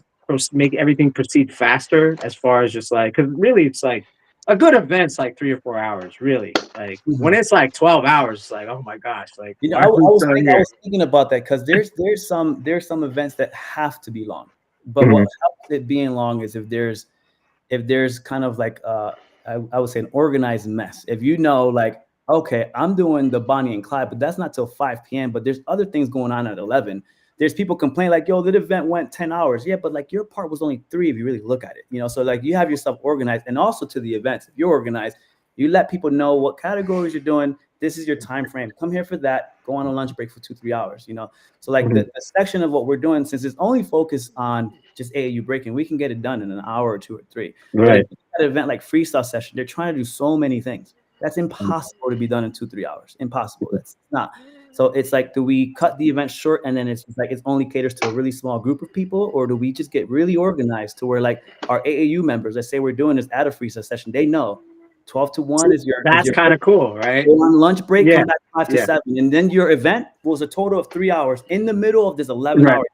make everything proceed faster, as far as just like, because really it's like a good event's like 3 or 4 hours, really. Like when Mhm. it's like 12 hours, it's like, oh my gosh, like I, why I are we was still I here? was thinking about that because there's some events that have to be long, but what Mhm. helps it being long is if there's kind of like I would say an organized mess. If like, okay, I'm doing the Bonnie and Clyde, but that's not till 5 p.m. But there's other things going on at 11. There's people complain like, yo, that event went 10 hours. Yeah, but like your part was only 3 if you really look at it. So like you have yourself organized, and also to the events, if you're organized, you let people know what categories you're doing. This is your time frame. Come here for that. Go on a lunch break for 2-3 hours. So like Mhm. the section of what we're doing, since it's only focused on just AAU breaking, we can get it done in an hour or 2 or 3. But if Right. you at an event like freestyle session, they're trying to do so many things. That's impossible to be done in 2-3 hours. Impossible. That's not. So it's like, do we cut the event short and then it's like it's only caters to a really small group of people, or do we just get really organized to where like our AAU members, let's say we're doing this at a freestyle session, they know 12 to 1 is your That's kind of cool, go right? on lunch break, Yeah. come back 5 to Yeah. 7, and then your event was a total of 3 hours in the middle of this 11 Right. hours.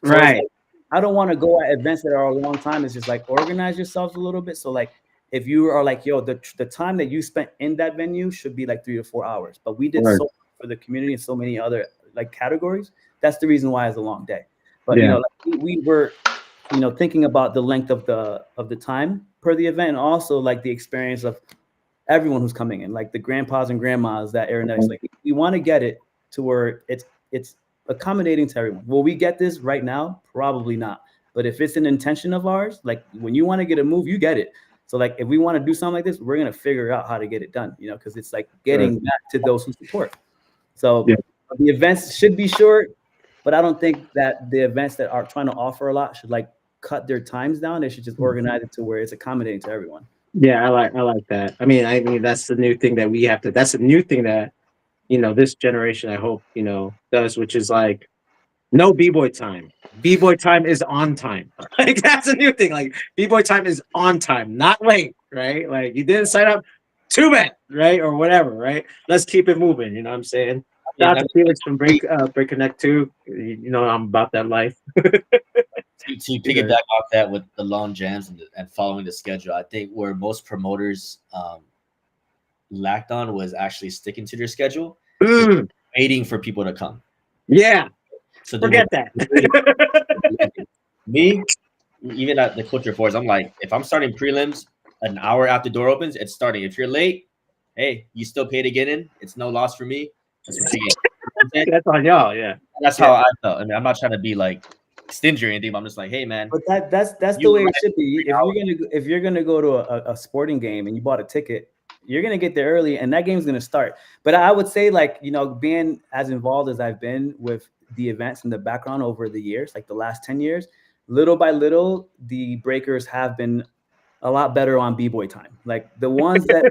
So it's Right. like I don't want to go at events that are a long time. It's just like organize yourselves a little bit. So like if you are like, yo, the time that you spent in that venue should be like 3 to 4 hours. But we did Right. so much for the community and so many other like categories. That's the reason why it's a long day. But Yeah. like we were, thinking about the length of the time per the event, and also like the experience of everyone who's coming in, like the grandpas and grandmas that are next. Mhm. Like we want to get it to where it's accommodating to everyone. Will we get this right now? Probably not. But if it's an intention of ours, like when you want to get a move, you get it. So like if we want to do something like this, we're gonna figure out how to get it done, because it's like Right. getting back to those who support. Yeah. So the events should be short, but I don't think that the events that are trying to offer a lot should like cut their times down. They should just organize it to where it's accommodating to everyone. Yeah, I like that. I mean that's the new thing that we have to. That's a new thing that this generation, I hope, does, which is like no b-boy time. B-boy time is on time. Like that's a new thing. Like b-boy time is on time, not late, right? Like you didn't sign up two bet, right, or whatever, right? Let's keep it moving. You know what I'm saying? I Shout mean, out I to Felix from mean, Break Connect too. You know I'm about that life. to You know. piggyback off that with the long jams and following the schedule, I think where most promoters lacked on was actually sticking to their schedule, is Mm, waiting for people to come. yeah, So they forget would that. me, even at the Culture Force, I'm like, if I'm starting prelims an hour after the door opens, it's starting. If you're late, hey, you still pay to get in. It's no loss for me. That's what you get. You know what I'm saying? That's on y'all. Yeah, That's yeah. how I felt. I mean, I'm not trying to be like stingy or anything, but I'm just like, hey man, But that's the you way it arrived should be. 3 hours. If you're gonna go to a sporting game and you bought a ticket, you're gonna get there early, and that game's gonna start. But I would say, like, being as involved as I've been with the events in the background over the years, like the last 10 years, little by little, the breakers have been a lot better on b-boy time. Like the ones that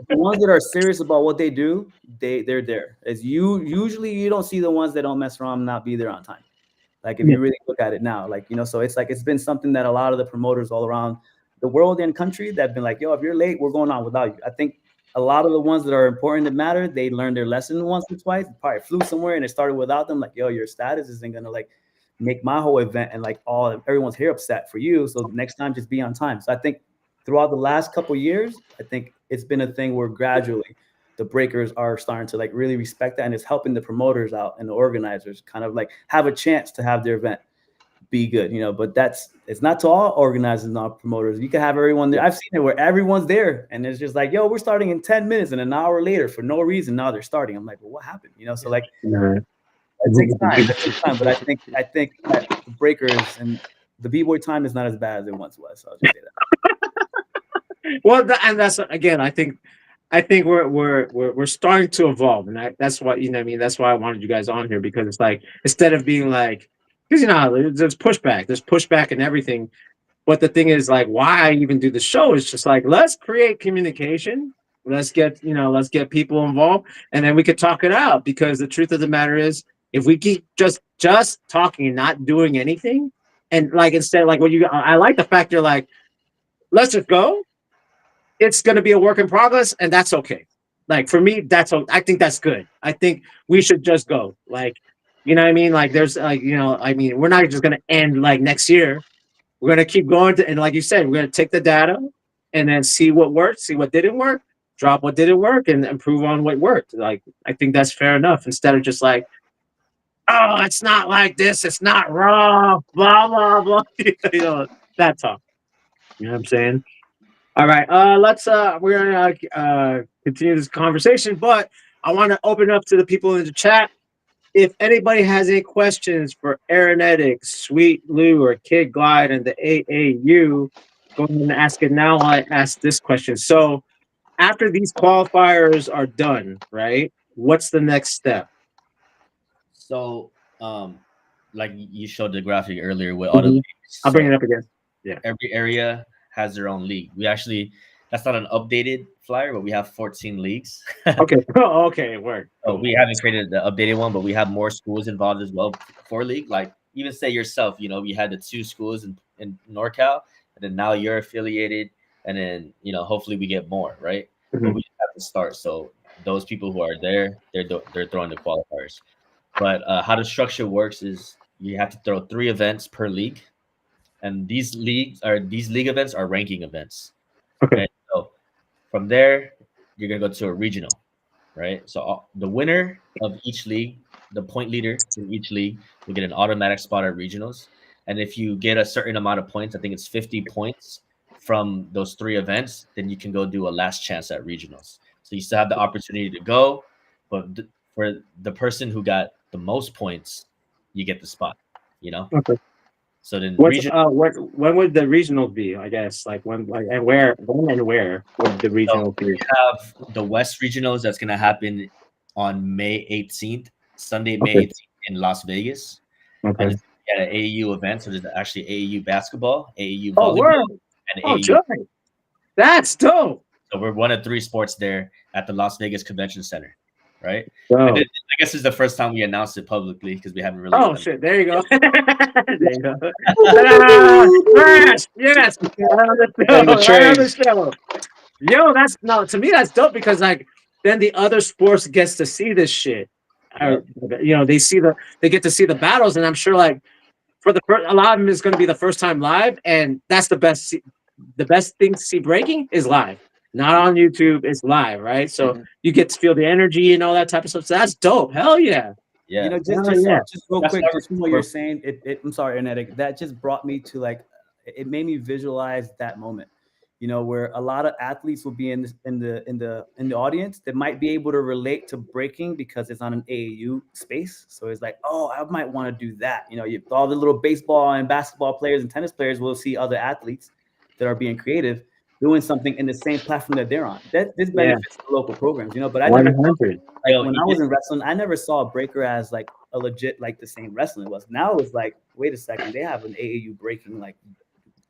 are serious about what they do, they're there. As you usually you don't see the ones that don't mess around and not be there on time. Like if Yeah. you really look at it now, like, so it's like it's been something that a lot of the promoters all around the world and country that have been like, yo, if you're late, we're going on without you. I think a lot of the ones that are important that matter, they learned their lesson once or twice, probably flew somewhere and it started without them. Like, yo, your status isn't gonna like make my whole event and like everyone's hair upset for you. So next time just be on time. So I think throughout the last couple of years, I think it's been a thing where gradually the breakers are starting to like really respect that, and it's helping the promoters out and the organizers kind of like have a chance to have their event be good, but it's not to all organizers and all promoters. You can have everyone there. I've seen it where everyone's there and it's just like, yo, we're starting in 10 minutes, and an hour later for no reason now they're starting. I'm like, well, what happened? So like it takes time. It takes time. But I think that the breakers and the b-boy time is not as bad as it once was. So I'll just say that. Well, and that's again. I think we're starting to evolve, and that's what you know. What I mean, that's why I wanted you guys on here, because it's like instead of being like, because there's pushback and everything. But the thing is, like, why I even do the show is just like, let's create communication. Let's get people involved, and then we could talk it out. Because the truth of the matter is, if we keep just talking and not doing anything, and like instead, like I like the fact you're like, let's just go. It's going to be a work in progress, and that's okay. Like for me, I think that's good. I think we should just go. Like, you know what I mean? Like there's like, I mean, we're not just going to end like next year. We're going to keep going and like you said, we're going to take the data and then see what worked, see what didn't work, drop what didn't work, and improve on what worked. Like I think that's fair enough, instead of just like, oh, it's not like this, it's not wrong, blah blah blah. That talk. You know what I'm saying? All right. Let's we're gonna continue this conversation, but I want to open up to the people in the chat. If anybody has any questions for Aeronetics, Sweet Lou, or Kid Glide and the AAU, go ahead and ask it now. I ask this question. So after these qualifiers are done, right? What's the next step? So, like you showed the graphic earlier with all the Mhm. leagues. I'll bring So it up again. Yeah. every area has their own league. We actually, that's not an updated flyer, but we have 14 leagues. Okay. Oh, okay. Word. So we haven't created the updated one, but we have more schools involved as well for league. Like even say yourself, we had the 2 schools in NorCal, and then now you're affiliated, and then hopefully we get more, right? But Mhm. we have to start. So those people who are there, they're throwing the qualifiers. But how the structure works is you have to throw 3 events per league, and these league events are ranking events. Okay. Okay, so from there you're gonna go to a regional, right? So the winner of each league, the point leader in each league, will get an automatic spot at regionals. And if you get a certain amount of points, I think it's 50 points from those 3 events, then you can go do a last chance at regionals. So you still have the opportunity to go, but for the person who got the most points, you get the spot. Okay. So then What's region. when would the regionals be? I guess like when and where would the So regional be? we have the West regionals that's gonna happen on May 18th, Sunday, May Okay. 18th in Las Vegas. And Okay. it's at an AAU event. So there's actually AAU basketball, AAU Oh, word. volleyball, and Oh, AAU. joy. That's dope. So we're one of 3 sports there at the Las Vegas Convention Center, right? And So, then, I guess this is the first time we announced it publicly because we haven't really. oh shit. There you go. There you go. Ta-da! Crash! Yes. Right on the And show. the Right on the trays. show. Yo, that's no to me that's dope because like then the other sports gets to see this shit. Yep. They get to see the battles, and I'm sure like for the first, a lot of them is going to be the first time live, and that's the best. The best thing to see breaking is live, not on YouTube. It's live, right? So Mhm. you get to feel the energy and all that type of stuff. So that's dope. Hell yeah. You Yeah. know, Hell yeah. just real That's quick, why just from what you're we're saying, I'm sorry, Ernetic, that just brought me to like, it made me visualize that moment. You know, where a lot of athletes will be in the audience that might be able to relate to breaking because it's on an AAU space. So it's like, oh, I might want to do that. You know, all the little baseball and basketball players and tennis players will see other athletes that are being creative doing something in the same platform that they're on. That this Yeah. benefits the local programs, you know. But I never 100. like yo, when I was in wrestling, I never saw a breaker as like a legit like the same wrestling was. Now it's like, wait a second, they have an AAU breaking like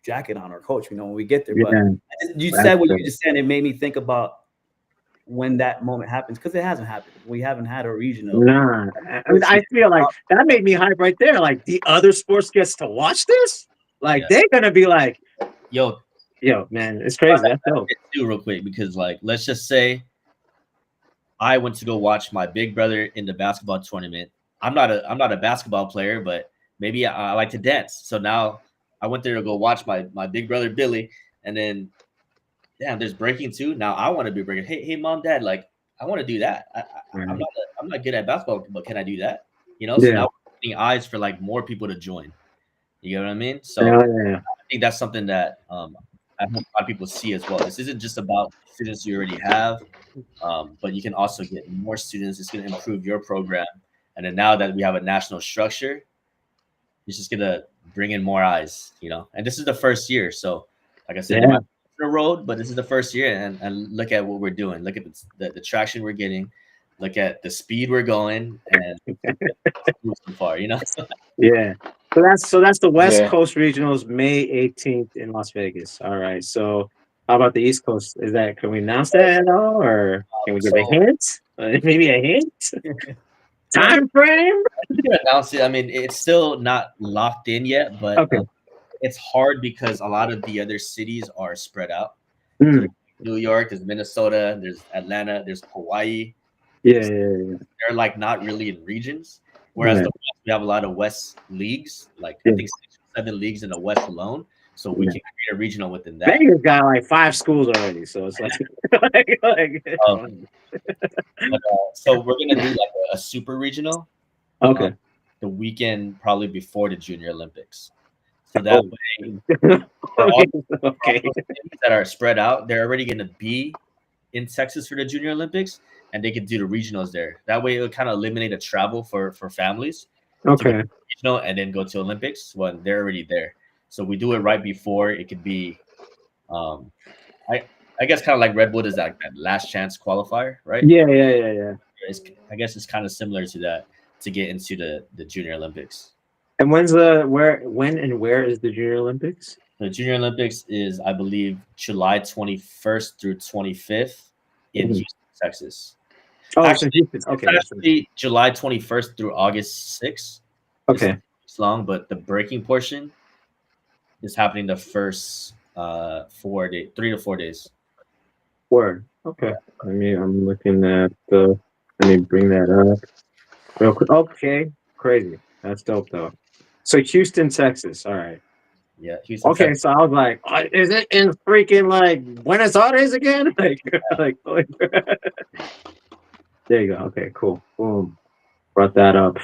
jacket on our coach, you know, when we get there. But Yeah. you That's said what you dope. just said, it made me think about when that moment happens because it hasn't happened. We haven't had a regional. Nah. I mean, I feel like that made me hype right there. Like the other sports gets to watch this. Like yeah. they're gonna be like, Yo, yo, man, it's crazy. That's dope. too real quick because like let's just say I went to go watch my big brother in the basketball tournament. I'm not a basketball player, but maybe I like to dance. So now I went there to go watch my big brother Billy, and then damn, there's breaking too. Now I want to be breaking. Hey, mom, dad, like I want to do that. I'm Right. not good at basketball, but can I do that? You know. So Yeah. now we're getting eyes for like more people to join. You get what I mean? So Hell yeah. I think that's something that I hope a lot of people see as well. This isn't just about students you already have, but you can also get more students. It's going to improve your program. And then now that we have a national structure, it's just going to bring in more eyes, you know. And this is the first year. So, like I said, it Yeah. might be a road, but this is the first year. And look at what we're doing. Look at the traction we're getting. Look at the speed we're going. And so far, you know. Yeah. So that's the West Yeah. Coast Regionals, May 18th in Las Vegas. All right. So how about the East Coast? Is that can we announce that at all, or can we give a So hint? Maybe a hint? yeah, Time frame? we can announce it. I mean, it's still not locked in yet, but Okay. it's hard because a lot of the other cities are spread out. So Mm. there's New York, there's Minnesota, there's Atlanta, there's Hawaii. Yeah, yeah, They're like not really in regions. yeah. Whereas Right. the West, we have a lot of West leagues, like I Yeah, think 6 or 7 leagues in the West alone. So we yeah. can create a regional within that. Vegas got like 5 schools already, so it's like, Um, so we're gonna do like a super regional uh, okay. the weekend probably before the Junior Olympics. So that Oh. way, for all, Okay. for all Okay. those cities that are spread out, they're already gonna be in Texas for the Junior Olympics, and they could do the regionals there. That way, it would kind of eliminate a travel for families to go to Okay. regional and then go to Olympics when they're already there. So we do it right before. It could be, um, I I guess kind of like Red Bull is that last chance qualifier, right? Yeah, yeah, yeah, yeah. It's, I guess it's kind of similar to that to get into the Junior Olympics. And when and where is the Junior Olympics? The Junior Olympics is, I believe, July 21st through 25th in Mhm. Houston, Texas. Oh, it's in Actually, Houston. it's Okay, that's it. actually July 21st through August 6th. It's Okay. 2 weeks long, but the breaking portion is happening the first 4 day, 3 to 4 days. Word. Okay. I'm looking at the. Let me bring that up real quick. Okay. Crazy. That's dope though. So Houston, Texas. All right. Yeah, Houston, Okay. Texas. So I was like, is it in freaking like Buenos Aires again? Like there you go. Okay. Cool. Boom. Brought that up.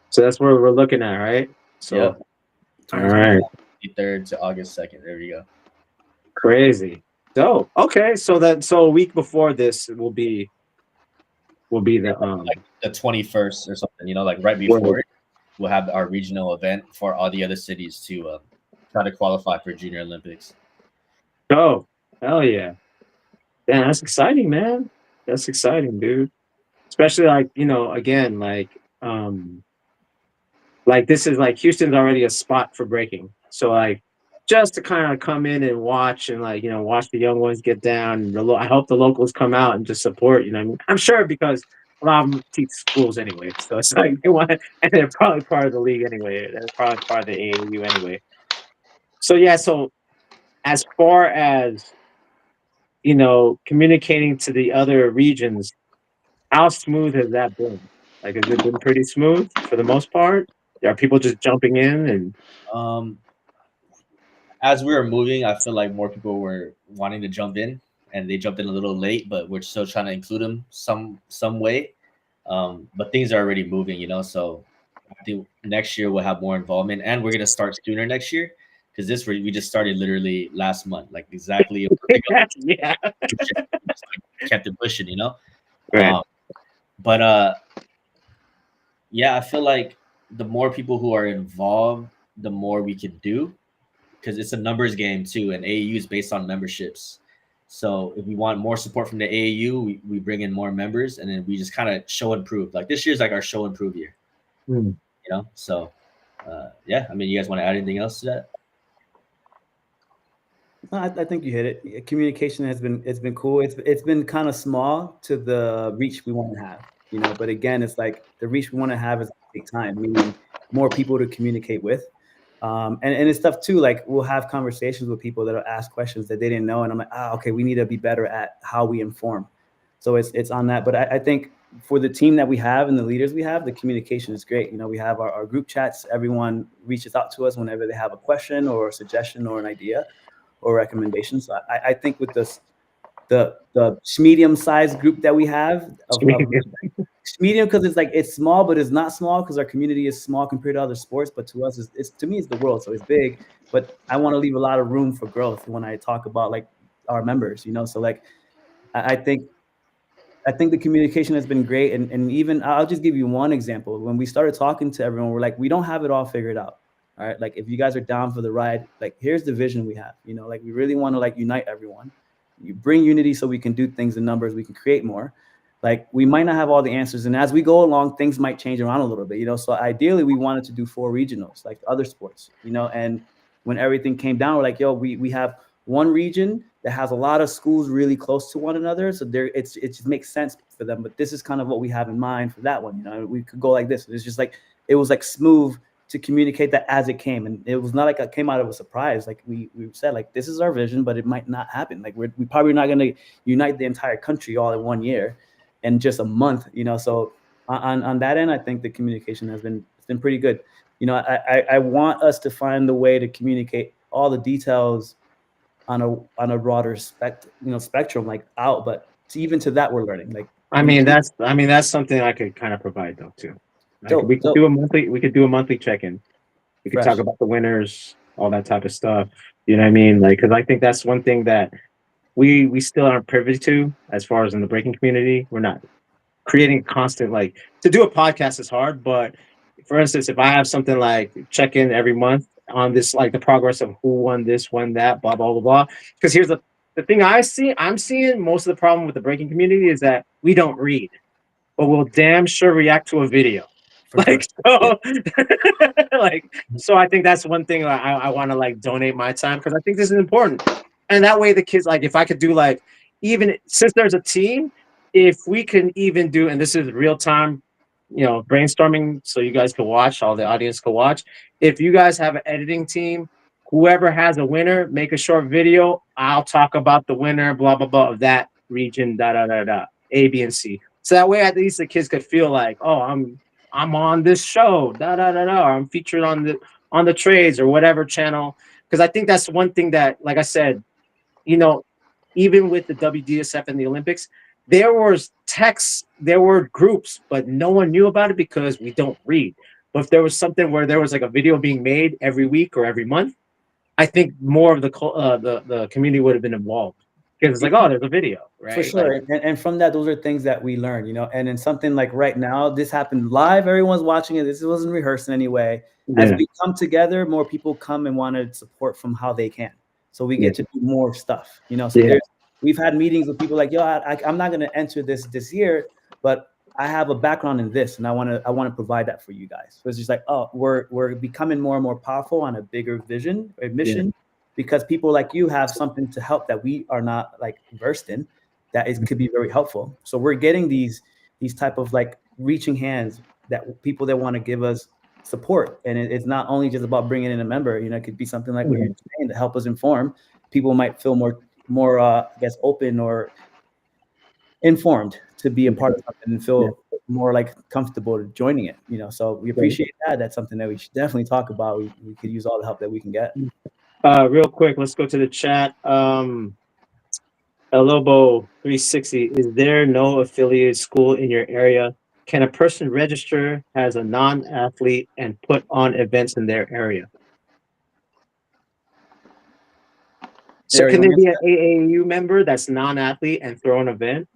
So that's where we're looking at, right? So Yep, all 2020. right. 3rd to August 2nd. There we go. Crazy. Dope. Okay. So a week before this will be the Like the 21st or something, you know, like right word. before it, we'll have our regional event for all the other cities to try to qualify for Junior Olympics. Oh, hell yeah. Damn, that's exciting, man. That's exciting, dude. Especially like, again, like this is like Houston's already a spot for breaking. So like just to kind of come in and watch and like, watch the young ones get down. And I hope the locals come out and just support, what I mean? I'm sure because a lot of them teach schools anyway. So it's like they want and they're probably part of the league anyway. They're probably part of the AAU anyway. So yeah, so as far as communicating to the other regions, how smooth has that been? Like, has it been pretty smooth for the most part? Are people just jumping in and Um, as we were moving, I feel like more people were wanting to jump in, and they jumped in a little late, but we're still trying to include them some way. But things are already moving, So I think next year we'll have more involvement, and we're gonna start sooner next year because this we just started literally last month, like exactly a month ago. yeah, We just like, kept it pushing. right? Um, but yeah, I feel like the more people who are involved, the more we can do because it's a numbers game too, and AAU is based on memberships. So if we want more support from the AAU, we bring in more members, and then we just kind of show and prove. Like this year's like our show and prove year, Hmm. So yeah, I mean, you guys want to add anything else to that? No, I think you hit it. Communication it's been cool. It's been kind of small to the reach we want to have, But again, it's like the reach we want to have is take time, meaning more people to communicate with, and it's stuff too. Like we'll have conversations with people that'll ask questions that they didn't know, and I'm like, okay, we need to be better at how we inform. So it's on that. But I think for the team that we have and the leaders we have, the communication is great. We have our group chats. Everyone reaches out to us whenever they have a question or a suggestion or an idea or recommendations. So I think with the medium sized group that we have of medium, because it's small, but it's not small because our community is small compared to other sports. But to us, it's to me, it's the world, so it's big. But I want to leave a lot of room for growth when I talk about like our members, So like I think the communication has been great. And even I'll just give you one example. When we started talking to everyone, we're like, we don't have it all figured out. All right. Like if you guys are down for the ride, like here's the vision we have, like we really want to like unite everyone. You bring unity so we can do things in numbers, we can create more. Like we might not have all the answers. And as we go along, things might change around a little bit, So ideally we wanted to do 4 regionals like other sports, and when everything came down, we're like, yo, we have one region that has a lot of schools really close to one another, so it just makes sense for them. But this is kind of what we have in mind for that one. We could go like this. It's just like it was like smooth to communicate that as it came, and it was not like it came out of a surprise. Like we said, like this is our vision, but it might not happen. Like we probably not going to unite the entire country all in 1 year, in just a month. So on that end, I think the communication has been pretty good. I want us to find the way to communicate all the details on a broader spectrum like out, but even to that we're learning. Like I mean, that's something I could kind of provide though too. We could do a monthly check-in. We could talk about the winners, all that type of stuff. You know what I mean? Like, because I think that's one thing that we still aren't privy to as far as in the breaking community. We're not creating constant, like, to do a podcast is hard, but for instance, if I have something like check in every month on this, like the progress of who won this, won that, blah blah blah blah. Because here's the thing I'm seeing most of the problem with the breaking community is that we don't read, but we'll damn sure react to a video. For Like sure. so, like so. I think that's one thing I want to like donate my time because I think this is important, and that way the kids, like, if I could do like, even since there's a team, if we can even do, and this is real time, brainstorming, so you guys can watch, all the audience can watch. If you guys have an editing team, whoever has a winner, make a short video. I'll talk about the winner, blah blah blah, of that region, da da da da, A, B, and C. So that way, at least the kids could feel like, oh, I'm on this show, da da da da, or I'm featured on the trades or whatever channel. Because I think that's one thing that, like I said, you know, even with the WDSF and the Olympics, there was texts, there were groups, but no one knew about it because we don't read. But if there was something where there was like a video being made every week or every month, I think more of the community would have been involved because it's like, oh, there's a video, right? For sure. Like, And from that, those are things that we learn, and in something like right now, this happened live, everyone's watching it. This wasn't rehearsed in any way. As yeah, we come together, more people come and want to support from how they can. So we get to do more stuff, So yeah, we've had meetings with people like, yo, I'm not going to enter this year, but I have a background in this, and I want to provide that for you guys. So it's just like, oh, we're becoming more and more powerful on a bigger vision or mission, because people like you have something to help that we are not like versed in, that could be very helpful. So we're getting these type of like reaching hands, that people that want to give us support, and it's not only just about bringing in a member. It could be something like what you're saying to help us inform. People might feel more more I guess open or informed to be a part of something and feel more like comfortable joining it. So we appreciate that. That's something that we should definitely talk about. We could use all the help that we can get. Real quick, let's go to the chat. Elobo 360, is there no affiliated school in your area? Can a person register as a non-athlete and put on events in their area? So Larry, can you there wanna be an answer AAU member that's non-athlete and throw an event?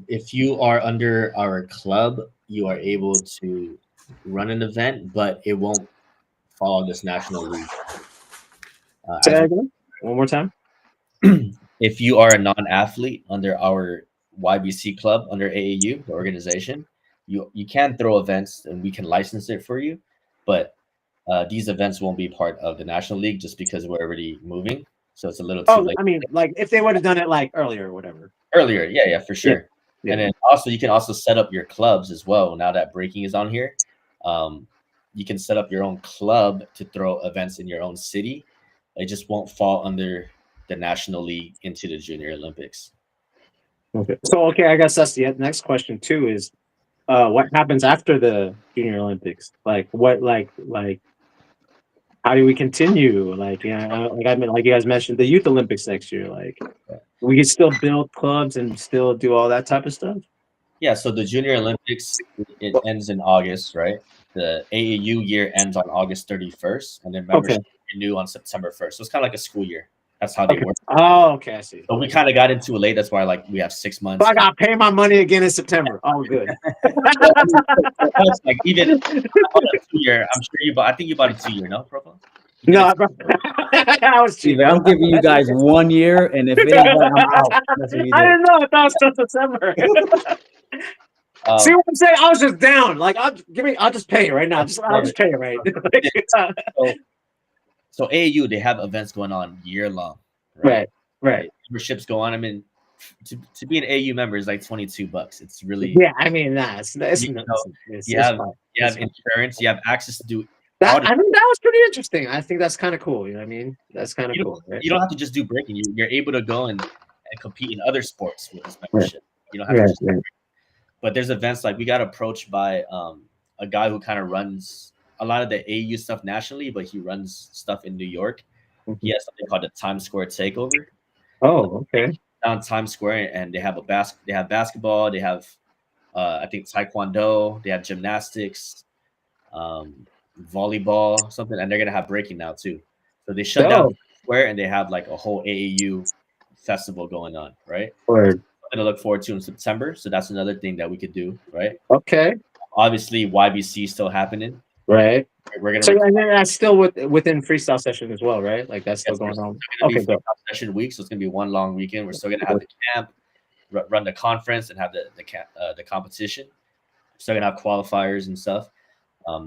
If you are under our club, you are able to run an event, but it won't follow this national league. Say that again? One more time. If you are a non-athlete under our YBC club under AAU, the organization, you can throw events and we can license it for you, but these events won't be part of the national league just because we're already moving, so it's a little too Oh, late. I mean, like if they would have done it like earlier or whatever. Earlier, yeah, for Yeah. sure. And then also you can also set up your clubs as well. Now that breaking is on here, you can set up your own club to throw events in your own city. It just won't fall under the national league into the Junior Olympics. Okay. So okay, I guess that's the next question too. Is what happens after the Junior Olympics? Like what? Like how do we continue? Like like I mean, like you guys mentioned, the Youth Olympics next year. Like we can still build clubs and still do all that type of stuff. Yeah, so the Junior Olympics, it ends in August, right? The AAU year ends on August 31st, and then membership renew on September 1st. So it's kind of like a school year. That's how they work. Oh, okay, I see. So we kind of got into it late. That's why like we have 6 months. So I gotta pay my money again in September. Oh, good. Like even on a 2 year, I'm sure you bought. I think you bought a 2 year, no, Profowon? No, I was cheating. I'm giving you guys 1 year, and if it ain't that, I'm out. That's what we I did. didn't know. I thought it was till September. See what I'm saying? I was just down. Like, I'll just pay it right now. I'll just pay it right. So AAU, they have events going on year long. Right. Memberships go on. I mean, to be an AAU member is like $22. It's really I mean, it's you have insurance, you have access to do. I mean, that was pretty interesting. I think that's kind of cool. You know what I mean? That's kind of cool. Right? You don't have to just do breaking. You're able to go and compete in other sports with this membership. You don't have to just but there's events like we got approached by a guy who kind of runs a lot of the AAU stuff nationally, but he runs stuff in New York. He has something called the Times Square Takeover. Oh, okay. Down Times Square, and they have they have basketball, they have I think taekwondo, they have gymnastics, volleyball, something, and they're gonna have breaking now too. So they shut down Square and they have like a whole AAU festival going on, right? Word. To look forward to in September. So that's another thing that we could do, right? Okay. Obviously, YBC is still happening. Right. We're gonna. So and then that's still within freestyle session as well, right? Like that's still going on. Okay, good. Session week, so it's gonna be one long weekend. We're still gonna have the camp, run the conference, and have the competition. We're still gonna have qualifiers and stuff.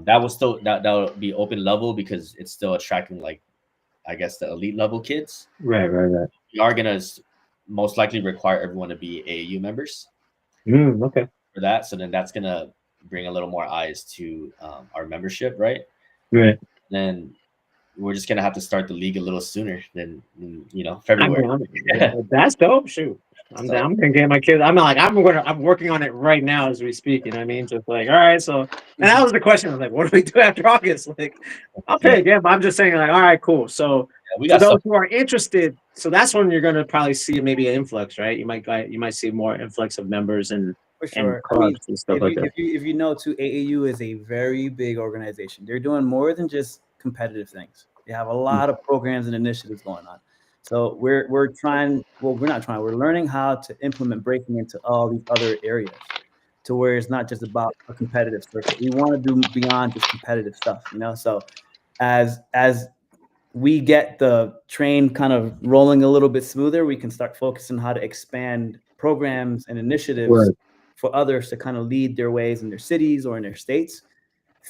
That will still that will be open level because it's still attracting like, I guess the elite level kids. Right. We are gonna most likely require everyone to be AAU members. Okay. For that, so then that's gonna bring a little more eyes to our membership, right? Right. Then we're just gonna have to start the league a little sooner than February. That's dope. Shoot, I'm down. I'm gonna get my kids. I'm working on it right now as we speak. You know what I mean? Just like, all right. So, and that was the question. I was like, what do we do after August? Like, I'll pay again, but I'm just saying, like, all right, cool. So, we got those who are interested. So that's when you're gonna probably see maybe an influx, right? You might see more influx of members and. For sure. And stuff like that. If you know too, AAU is a very big organization. They're doing more than just competitive things. They have a lot of programs and initiatives going on. So we're trying. Well, we're not trying. We're learning how to implement breaking into all these other areas, to where it's not just about a competitive circuit. We want to do beyond just competitive stuff. So as we get the train kind of rolling a little bit smoother, we can start focusing on how to expand programs and initiatives for others to kind of lead their ways in their cities or in their states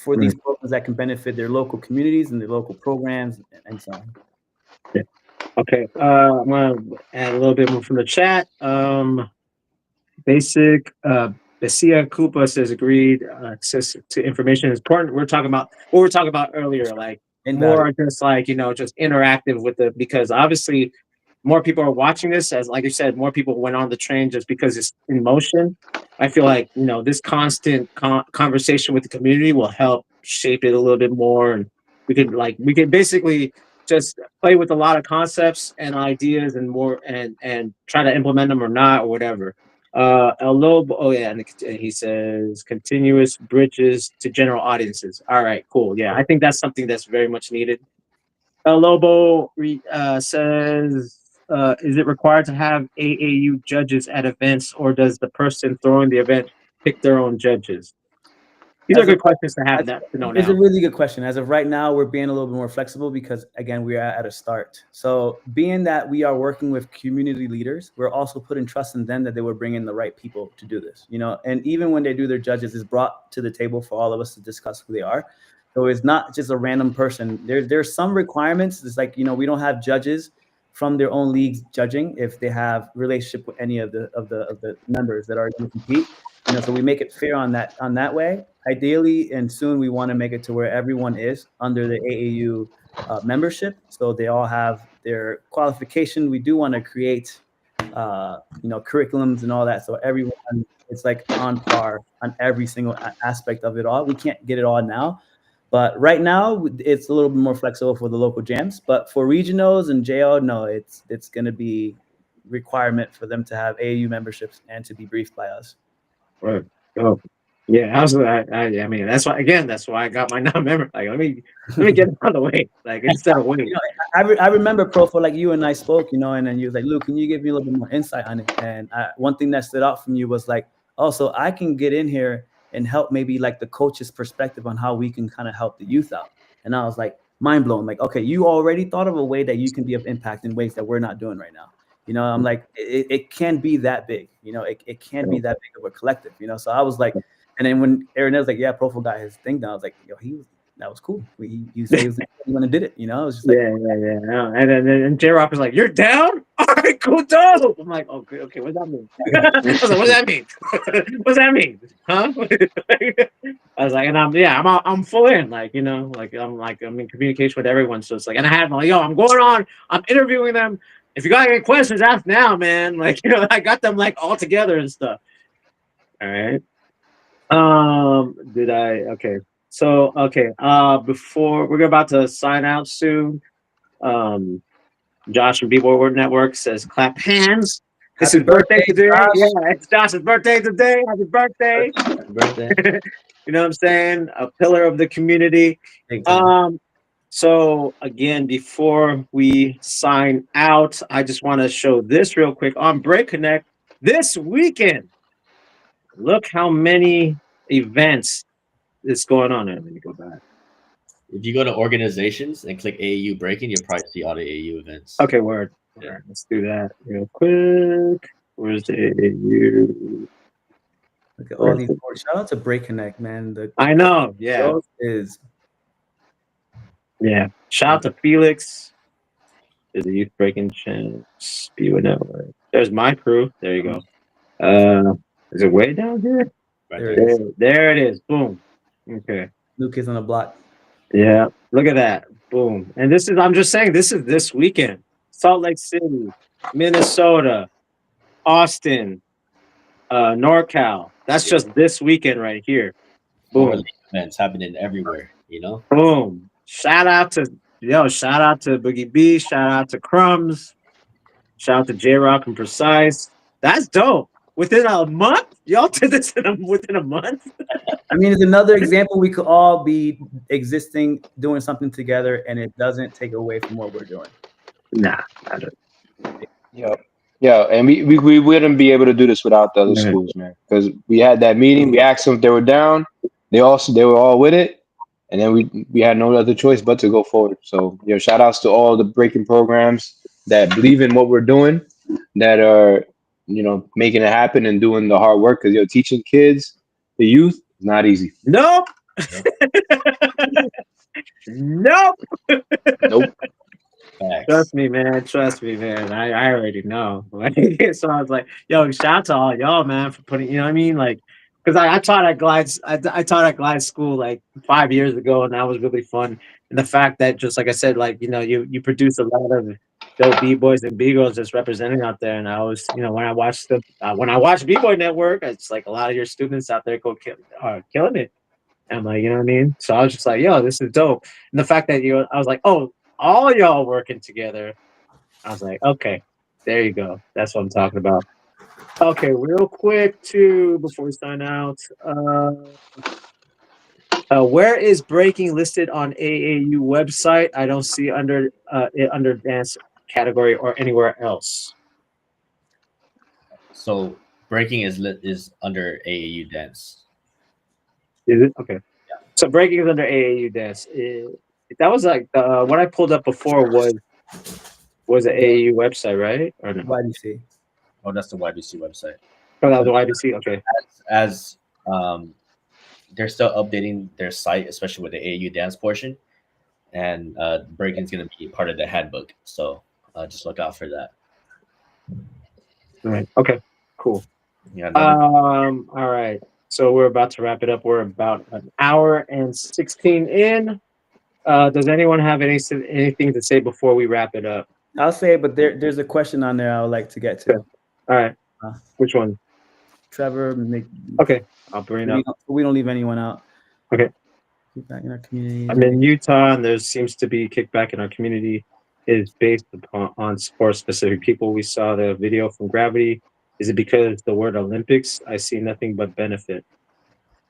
for these programs that can benefit their local communities and their local programs and so on. Yeah. Okay. I'm going to add a little bit more from the chat. Basic Basia Koopa says agreed. Access to information is important. We're talking about what we were talking about earlier, like more just like, just interactive with because obviously more people are watching this, as like you said, more people went on the train just because it's in motion. I feel like this constant conversation with the community will help shape it a little bit more, and we could basically just play with a lot of concepts and ideas and more, and try to implement them or not or whatever. El Lobo, oh yeah, and he says continuous bridges to general audiences. All right, cool. Yeah, I think that's something that's very much needed. Lobo says, "Is it required to have AAU judges at events, or does the person throwing the event pick their own judges?" These are As of good questions to have That's that to know it's a now. really good question. As of right now, we're being a little bit more flexible because again, we are at a start. So being that we are working with community leaders, we're also putting trust in them that they will bring in the right people to do this. And even when they do their judges, it's brought to the table for all of us to discuss who they are. So it's not just a random person. There's some requirements. It's like, we don't have judges from their own leagues judging if they have relationship with any of the members that are going to compete. So we make it fair on that way. Ideally, and soon we want to make it to where everyone is under the AAU membership, so they all have their qualification. We do want to create, curriculums and all that, so everyone it's like on par on every single aspect of it all. We can't get it all now, but right now it's a little bit more flexible for the local jams. But for regionals and JO, no, it's going to be requirement for them to have AAU memberships and to be briefed by us. Right. Oh, yeah. I mean, that's why I got my non-member. Like, let me get it out of the way. Like, instead of waiting. I remember, Profo, like you and I spoke, and then you was like, Luke, can you give me a little bit more insight on it? And one thing that stood out from you was like, oh, so I can get in here and help maybe like the coach's perspective on how we can kind of help the youth out. And I was like, mind blown. Like, okay, you already thought of a way that you can be of impact in ways that we're not doing right now. I'm like, it can be that big. It can be that big of a collective. So I was like, and then when Aaron was like, yeah, Profo got his thing done, I was like, yo, that was cool. He said he was going to did it. It was just like, Yeah. No. And then J Rock was like, "You're down? All right, cool, dope." I'm like, okay. What does that mean? I was like, "What does that mean? What does that mean? Huh?" I was like, and I'm full in, I'm in communication with everyone. So it's like, and I have like, yo, I'm going on. I'm interviewing them. If you got any questions, ask now, man. Like, I got them like all together and stuff. All right. Did I? Okay. So, okay. Before we're about to sign out soon. Um, Josh from B-Boy Network says, "Clap hands." It's happy his birthday today. Josh. Yeah, it's Josh's birthday today. Happy birthday. Happy birthday. You know what I'm saying? A pillar of the community. Big time. So again, before we sign out, I just want to show this real quick on Break Connect this weekend. Look how many events is going on. Let me go back. If you go to organizations and click AAU breaking, you'll probably see all the AAU events. Okay, word. Yeah. All right, let's do that real quick. Where's the AAU? Look at all these boards. Shout out to Break Connect, man. I know. Yeah. growth is Yeah. Shout out to Felix. There's a youth breaking chance. Speedway Network. There's my crew. There you go. Is it way down here? Right There there. it is. There it is. Boom. Okay. New Kids on the Block. Yeah. Look at that. Boom. And I'm just saying, this is this weekend. Salt Lake City, Minnesota, Austin, NorCal. That's just this weekend right here. More Boom. events happening everywhere, Boom. Shout out to Boogie B. Shout out to Crumbs. Shout out to J Rock and Precise. That's dope. Within a month? Y'all did this within a month? I mean, it's another example. We could all be existing, doing something together, and it doesn't take away from what we're doing. Nah, I don't. Yeah, and we wouldn't be able to do this without the other schools, man. Because we had that meeting, we asked them if they were down. They were all with it, and then we had no other choice but to go forward. So, shout outs to all the breaking programs that believe in what we're doing, that are making it happen and doing the hard work. Because teaching kids, the youth, is not easy. Nope. Nope. Nope. Facts. Trust me, man. I already know. So I was like, yo, shout out to all y'all, man, for putting, you know what I mean? Like, because I taught at Glides, I taught at Glide School like 5 years ago, and that was really fun. And the fact that, just like I said, like, you produce a lot of dope b boys and b girls just representing out there. And I was, when I watched B Boy Network, it's like a lot of your students out there are killing it. And I'm like, you know what I mean? So I was just like, yo, this is dope. And the fact that I was like, oh, all y'all working together. I was like, okay, there you go. That's what I'm talking about. Okay, real quick too, before we sign out, where is breaking listed on AAU website? I don't see it under dance category or anywhere else. So breaking is under AAU dance. Is it okay? So breaking is under AAU dance. That was like what I pulled up before was the AAU website, right? Or no? YBC. Oh, that's the YBC website. Oh, that was the YBC. Okay. As they're still updating their site, especially with the AAU dance portion, and breaking is going to be part of the handbook. So just look out for that. All right. Okay. Cool. Yeah. All right. So we're about to wrap it up. We're about an hour and 16 in. Does anyone have anything to say before we wrap it up? I'll say it, but there's a question on there I would like to get to. Okay. All right. Which one? Trevor. Okay. I'll bring it up. We don't leave anyone out. Okay. Kickback in our community. I'm in Utah, and there seems to be kickback in our community. It is based on for specific people. We saw the video from Gravity. Is it because the word Olympics? I see nothing but benefit.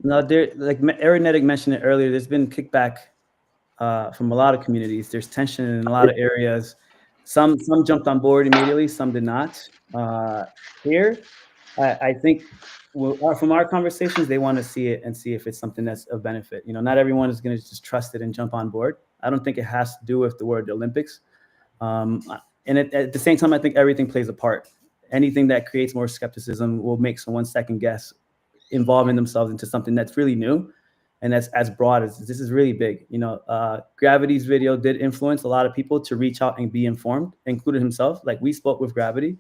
No, like Aeronetic mentioned it earlier. There's been kickback from a lot of communities. There's tension in a lot of areas. Some jumped on board immediately. Some did not. Here, I think from our conversations, they want to see it and see if it's something that's of benefit. Not everyone is going to just trust it and jump on board. I don't think it has to do with the word Olympics. And at the same time, I think everything plays a part. Anything that creates more skepticism will make someone second guess involving themselves into something that's really new and that's as broad as this is really big. Gravity's video did influence a lot of people to reach out and be informed, including himself. Like, we spoke with Gravity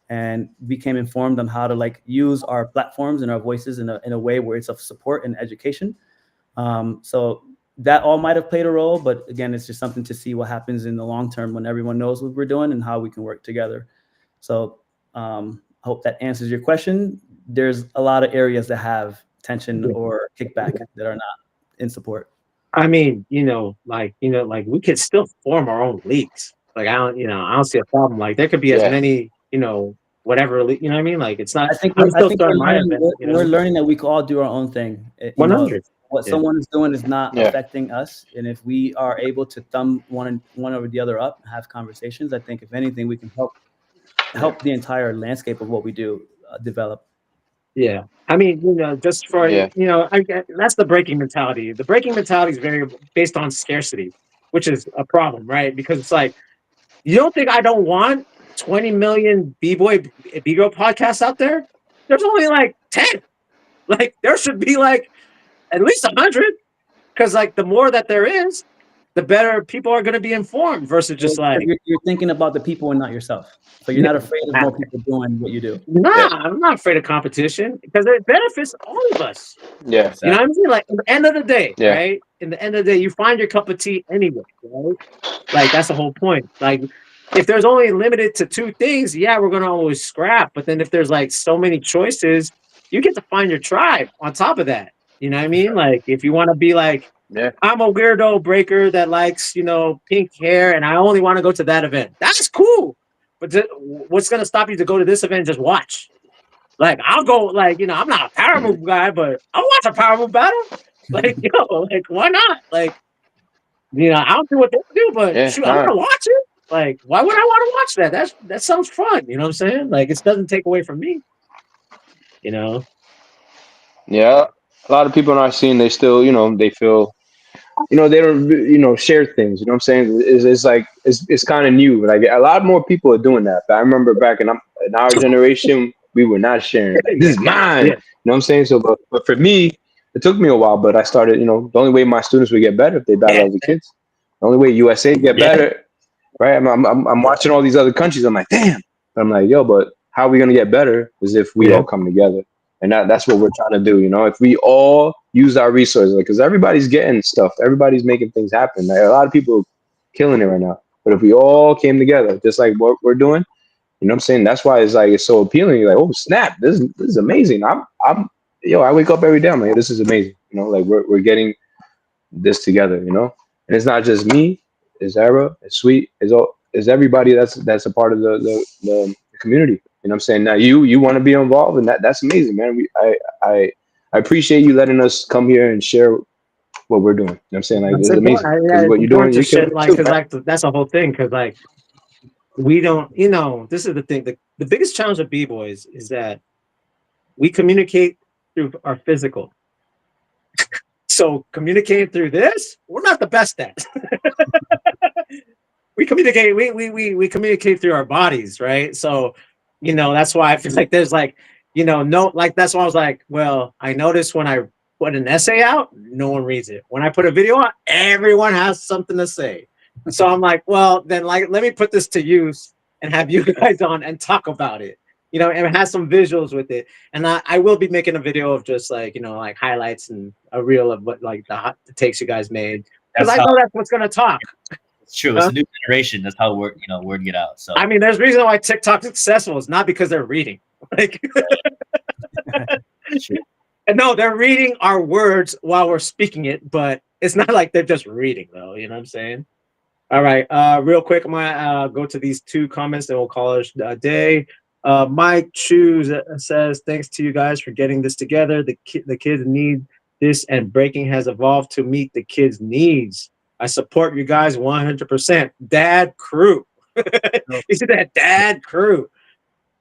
and became informed on how to use our platforms and our voices in a way where it's of support and education. So that all might have played a role, but again, it's just something to see what happens in the long term when everyone knows what we're doing and how we can work together. So I hope that answers your question. There's a lot of areas that have tension or kickback that are not in support. I mean, we could still form our own leagues. Like, I don't see a problem. Like, there could be as many, whatever, you know what I mean? Like, it's not. I think I'm still we're starting my learning, event. we're learning that we can all do our own thing. 100. What someone is doing is not affecting us, and if we are able to thumb one over the other up and have conversations, I think if anything, we can help the entire landscape of what we do develop. Yeah, I mean, just for that's the breaking mentality. The breaking mentality is very based on scarcity, which is a problem, right? Because it's like, you don't think I don't want 20 million b-boy b-girl podcasts out there? There's only like 10. Like, there should be like at least 100, because like the more that there is, the better people are going to be informed versus just you're thinking about the people and not yourself. So you're not afraid of more people doing what you do. Nah, I'm not afraid of competition because it benefits all of us. Yeah. You know what I mean? Like, at the end of the day, right? In the end of the day, you find your cup of tea anyway, right? Like, that's the whole point. Like, if there's only limited to 2 things, we're going to always scrap. But then if there's like so many choices, you get to find your tribe on top of that. You know what I mean? Like, if you want to be like, I'm a weirdo breaker that likes, pink hair, and I only want to go to that event. That's cool. But what's going to stop you to go to this event and just watch? Like, I'll go, like, I'm not a power move guy, but I'll watch a power move battle. Like, like, why not? Like, I don't do what they do, but shoot, I'm going to watch it. Like, why would I want to watch that? That sounds fun. You know what I'm saying? Like, it doesn't take away from me. Yeah. A lot of people in our scene, they still, they feel, they don't, share things. You know what I'm saying? It's like, it's kind of new. Like, a lot more people are doing that. But I remember back in our generation, we were not sharing. This is mine. You know what I'm saying? So, but for me, it took me a while, but I started, the only way my students would get better if they battle other kids. The only way USA get better, right? I'm watching all these other countries. I'm like, damn. I'm like, yo, but how are we going to get better is if we all come together. And that's what we're trying to do, If we all use our resources, because everybody's getting stuff, everybody's making things happen. Like, a lot of people are killing it right now. But if we all came together, just like what we're doing, you know what I'm saying? That's why it's like it's so appealing. You're like, oh snap, this is amazing. I'm yo, I wake up every day. I'm like, this is amazing. You know, like we're getting this together, you know? And it's not just me, it's Era, it's Sweet, it's everybody that's a part of the community. You know what I'm saying? Now you want to be involved and that's amazing, man. I I appreciate you letting us come here and share what we're doing. You know what I'm saying? Like That's it's important. amazing. Because Yeah, it's what you're important doing, to you're killing share, it like, too, because man. like that's the whole thing. Because like we don't, you know, this is the thing. The biggest challenge of b boys is that we communicate through our physical. So communicating through this, we're not the best at. We communicate through our bodies, right? So, you know, that's why I feel like there's like, you know, no, like that's why I was like, well, I noticed when I put an essay out, no one reads it. When I put a video out, everyone has something to say. So I'm like, well, then like let me put this to use and have you guys on and talk about it. You know, and have some visuals with it. And I will be making a video of just like, you know, like highlights and a reel of what like the takes you guys made. Because That's I how know that's what's gonna talk. it's true. It's Huh? a new generation. That's how word get out. I So mean, there's a reason why TikTok's successful. It's not because they're reading. Like, it's true. and no, they're reading our words while we're speaking it, but it's not like they're just reading, though. You know what I'm saying? All right. Real quick, I'm gonna go to these two comments, and we'll call it a day. Mike Choose says, "Thanks to you guys for getting this together. The kids need this, and breaking has evolved to meet the kids' needs. I support you guys 100%. Dad crew." You see that, dad crew.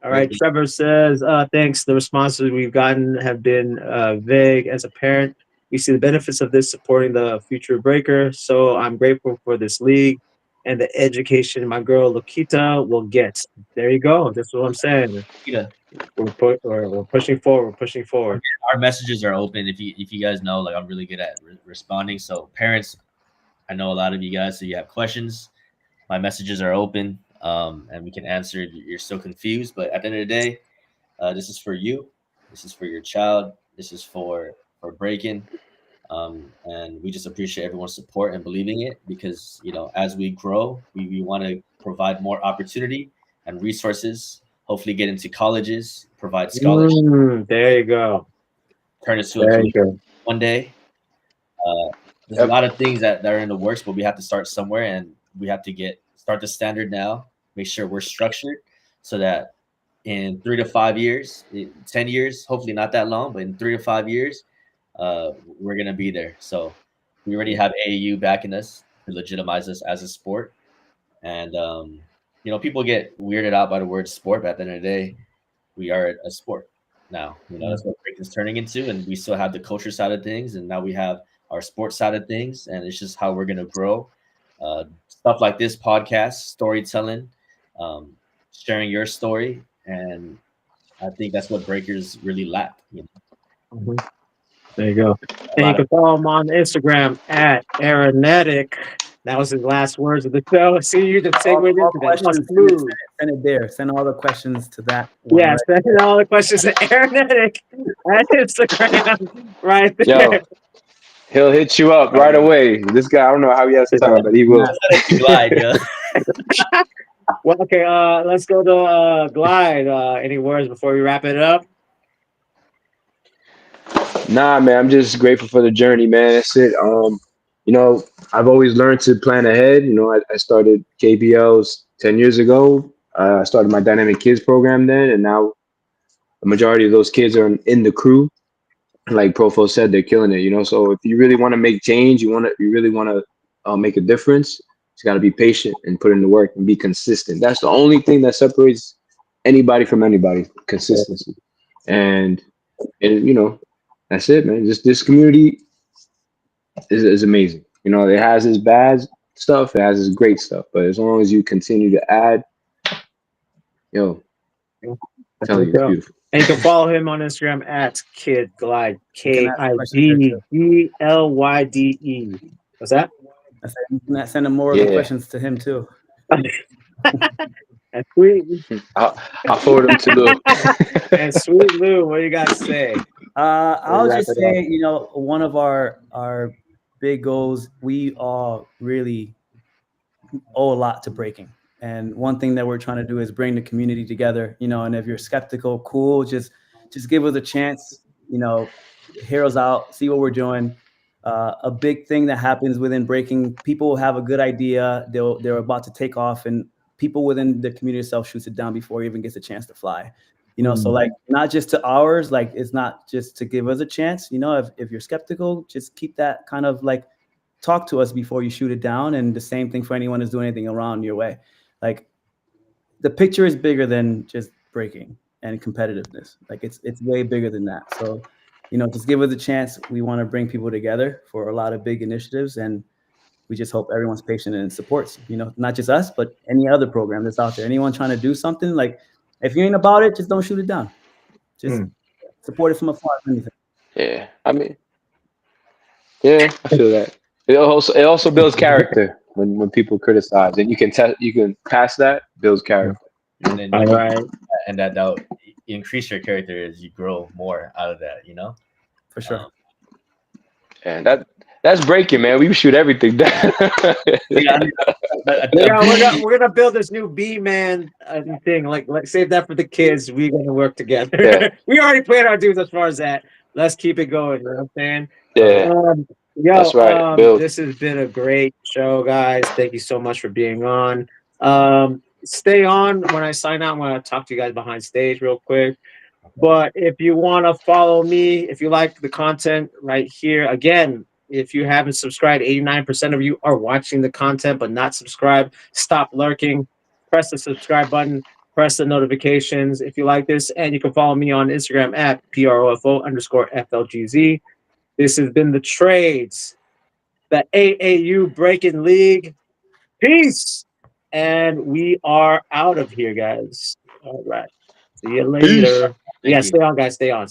All right. Trevor says, thanks. The responses we've gotten have been vague. As a parent, we see the benefits of this supporting the future breaker. So I'm grateful for this league and the education my girl Lokita will get. There you go. That's what I'm saying. Yeah. We're pushing forward. We're pushing forward. Our messages are open. If you guys know, like I'm really good at responding. So parents, I know a lot of you guys. So you have questions. My messages are open, and we can answer if you're still confused. But at the end of the day, this is for you. This is for your child. This is for breaking. And we just appreciate everyone's support and believing it because as we grow, we want to provide more opportunity and resources. Hopefully, get into colleges, provide scholarships, There you go. turn it to a There you community go. one day. Uh, there's a Yep. lot of things that are in the works, but we have to start somewhere, and we have to start the standard now. Make sure we're structured so that in 3 to 5 years, 10 years, hopefully not that long, but in 3 to 5 years, we're gonna be there. So we already have AAU backing us to legitimize us as a sport, and people get weirded out by the word sport, but at the end of the day, we are a sport now. That's what break is turning into, and we still have the culture side of things, and now we have our sports side of things, and it's just how we're gonna grow. Stuff like this podcast, storytelling, um, sharing your story, and I think that's what breakers really lack. Mhm. There you go. A And you lot of can follow him on Instagram at Aeronetic. That was his last words of the show. See, you just segued All into that. That was questions, smooth. send it there. Send all the questions to that one. Yeah, Right? send all the questions to Aeronetic at Instagram right there. Yo, he'll hit you up right away. This guy, I don't know how he has the time, but he will. glide, yeah. Well, okay, let's go to Glide. Any words before we wrap it up? Nah, man, I'm just grateful for the journey, man. That's it. I've always learned to plan ahead. I started KPLs 10 years ago. I started my Dynamic Kids program then, and now the majority of those kids are in the crew. Like Profo said, they're killing it. So if you really want to make change, you really want to make a difference, you got to be patient and put in the work and be consistent. That's the only thing that separates anybody from anybody, consistency. And that's it, man. Just this community is amazing. It has its bad stuff, it has its great stuff, but as long as you continue to add, yo, That's tell what's you, it's up. beautiful. And you can follow him on Instagram at Kid Glide. You can ask questions there too. KIDGLYDE. What's that? I said you can send him more of the Yeah. questions to him too. And Sweet I'll forward them to Lou. and Sweet Lou, what do you guys say? I'll wrap just it say, one of our big goals, we all really owe a lot to breaking. And one thing that we're trying to do is bring the community together, and if you're skeptical, cool, just give us a chance, hear us out, see what we're doing. A big thing that happens within breaking, people have a good idea, they're about to take off, and people within the community itself shoots it down before it even gets a chance to fly. So like not just to ours, like it's not just to give us a chance. If you're skeptical, just keep that kind of like talk to us before you shoot it down. And the same thing for anyone who's doing anything around your way. Like the picture is bigger than just breaking and competitiveness. Like it's way bigger than that. So, just give us a chance. We want to bring people together for a lot of big initiatives, and we just hope everyone's patient and supports, not just us, but any other program that's out there. Anyone trying to do something, like if you ain't about it, just don't shoot it down. Just support it from afar, if anything. Yeah, I mean, yeah, I feel that. It also builds character when people criticize, and you can pass that, builds character. And then All right. and that'll increase your character as you grow more out of that. For sure. And that's breaking, man. We shoot everything down. Yeah, We're gonna build this new B-man thing. Like save that for the kids. We're gonna work together. Yeah. We already planned our dues as far as that. Let's keep it going. You know what I'm saying? Yeah, that's right. Build. This has been a great show, guys. Thank you so much for being on. Stay on when I sign out. I'm gonna talk to you guys behind stage real quick. But if you want to follow me, if you like the content right here, again, if you haven't subscribed, 89% of you are watching the content but not subscribed. Stop lurking. Press the subscribe button. Press the notifications if you like this. And you can follow me on Instagram at PROFO_FLGZ. This has been The Trades, the AAU Breaking League. Peace. And we are out of here, guys. All right. See you later. Thank you. Stay on, guys. Stay on.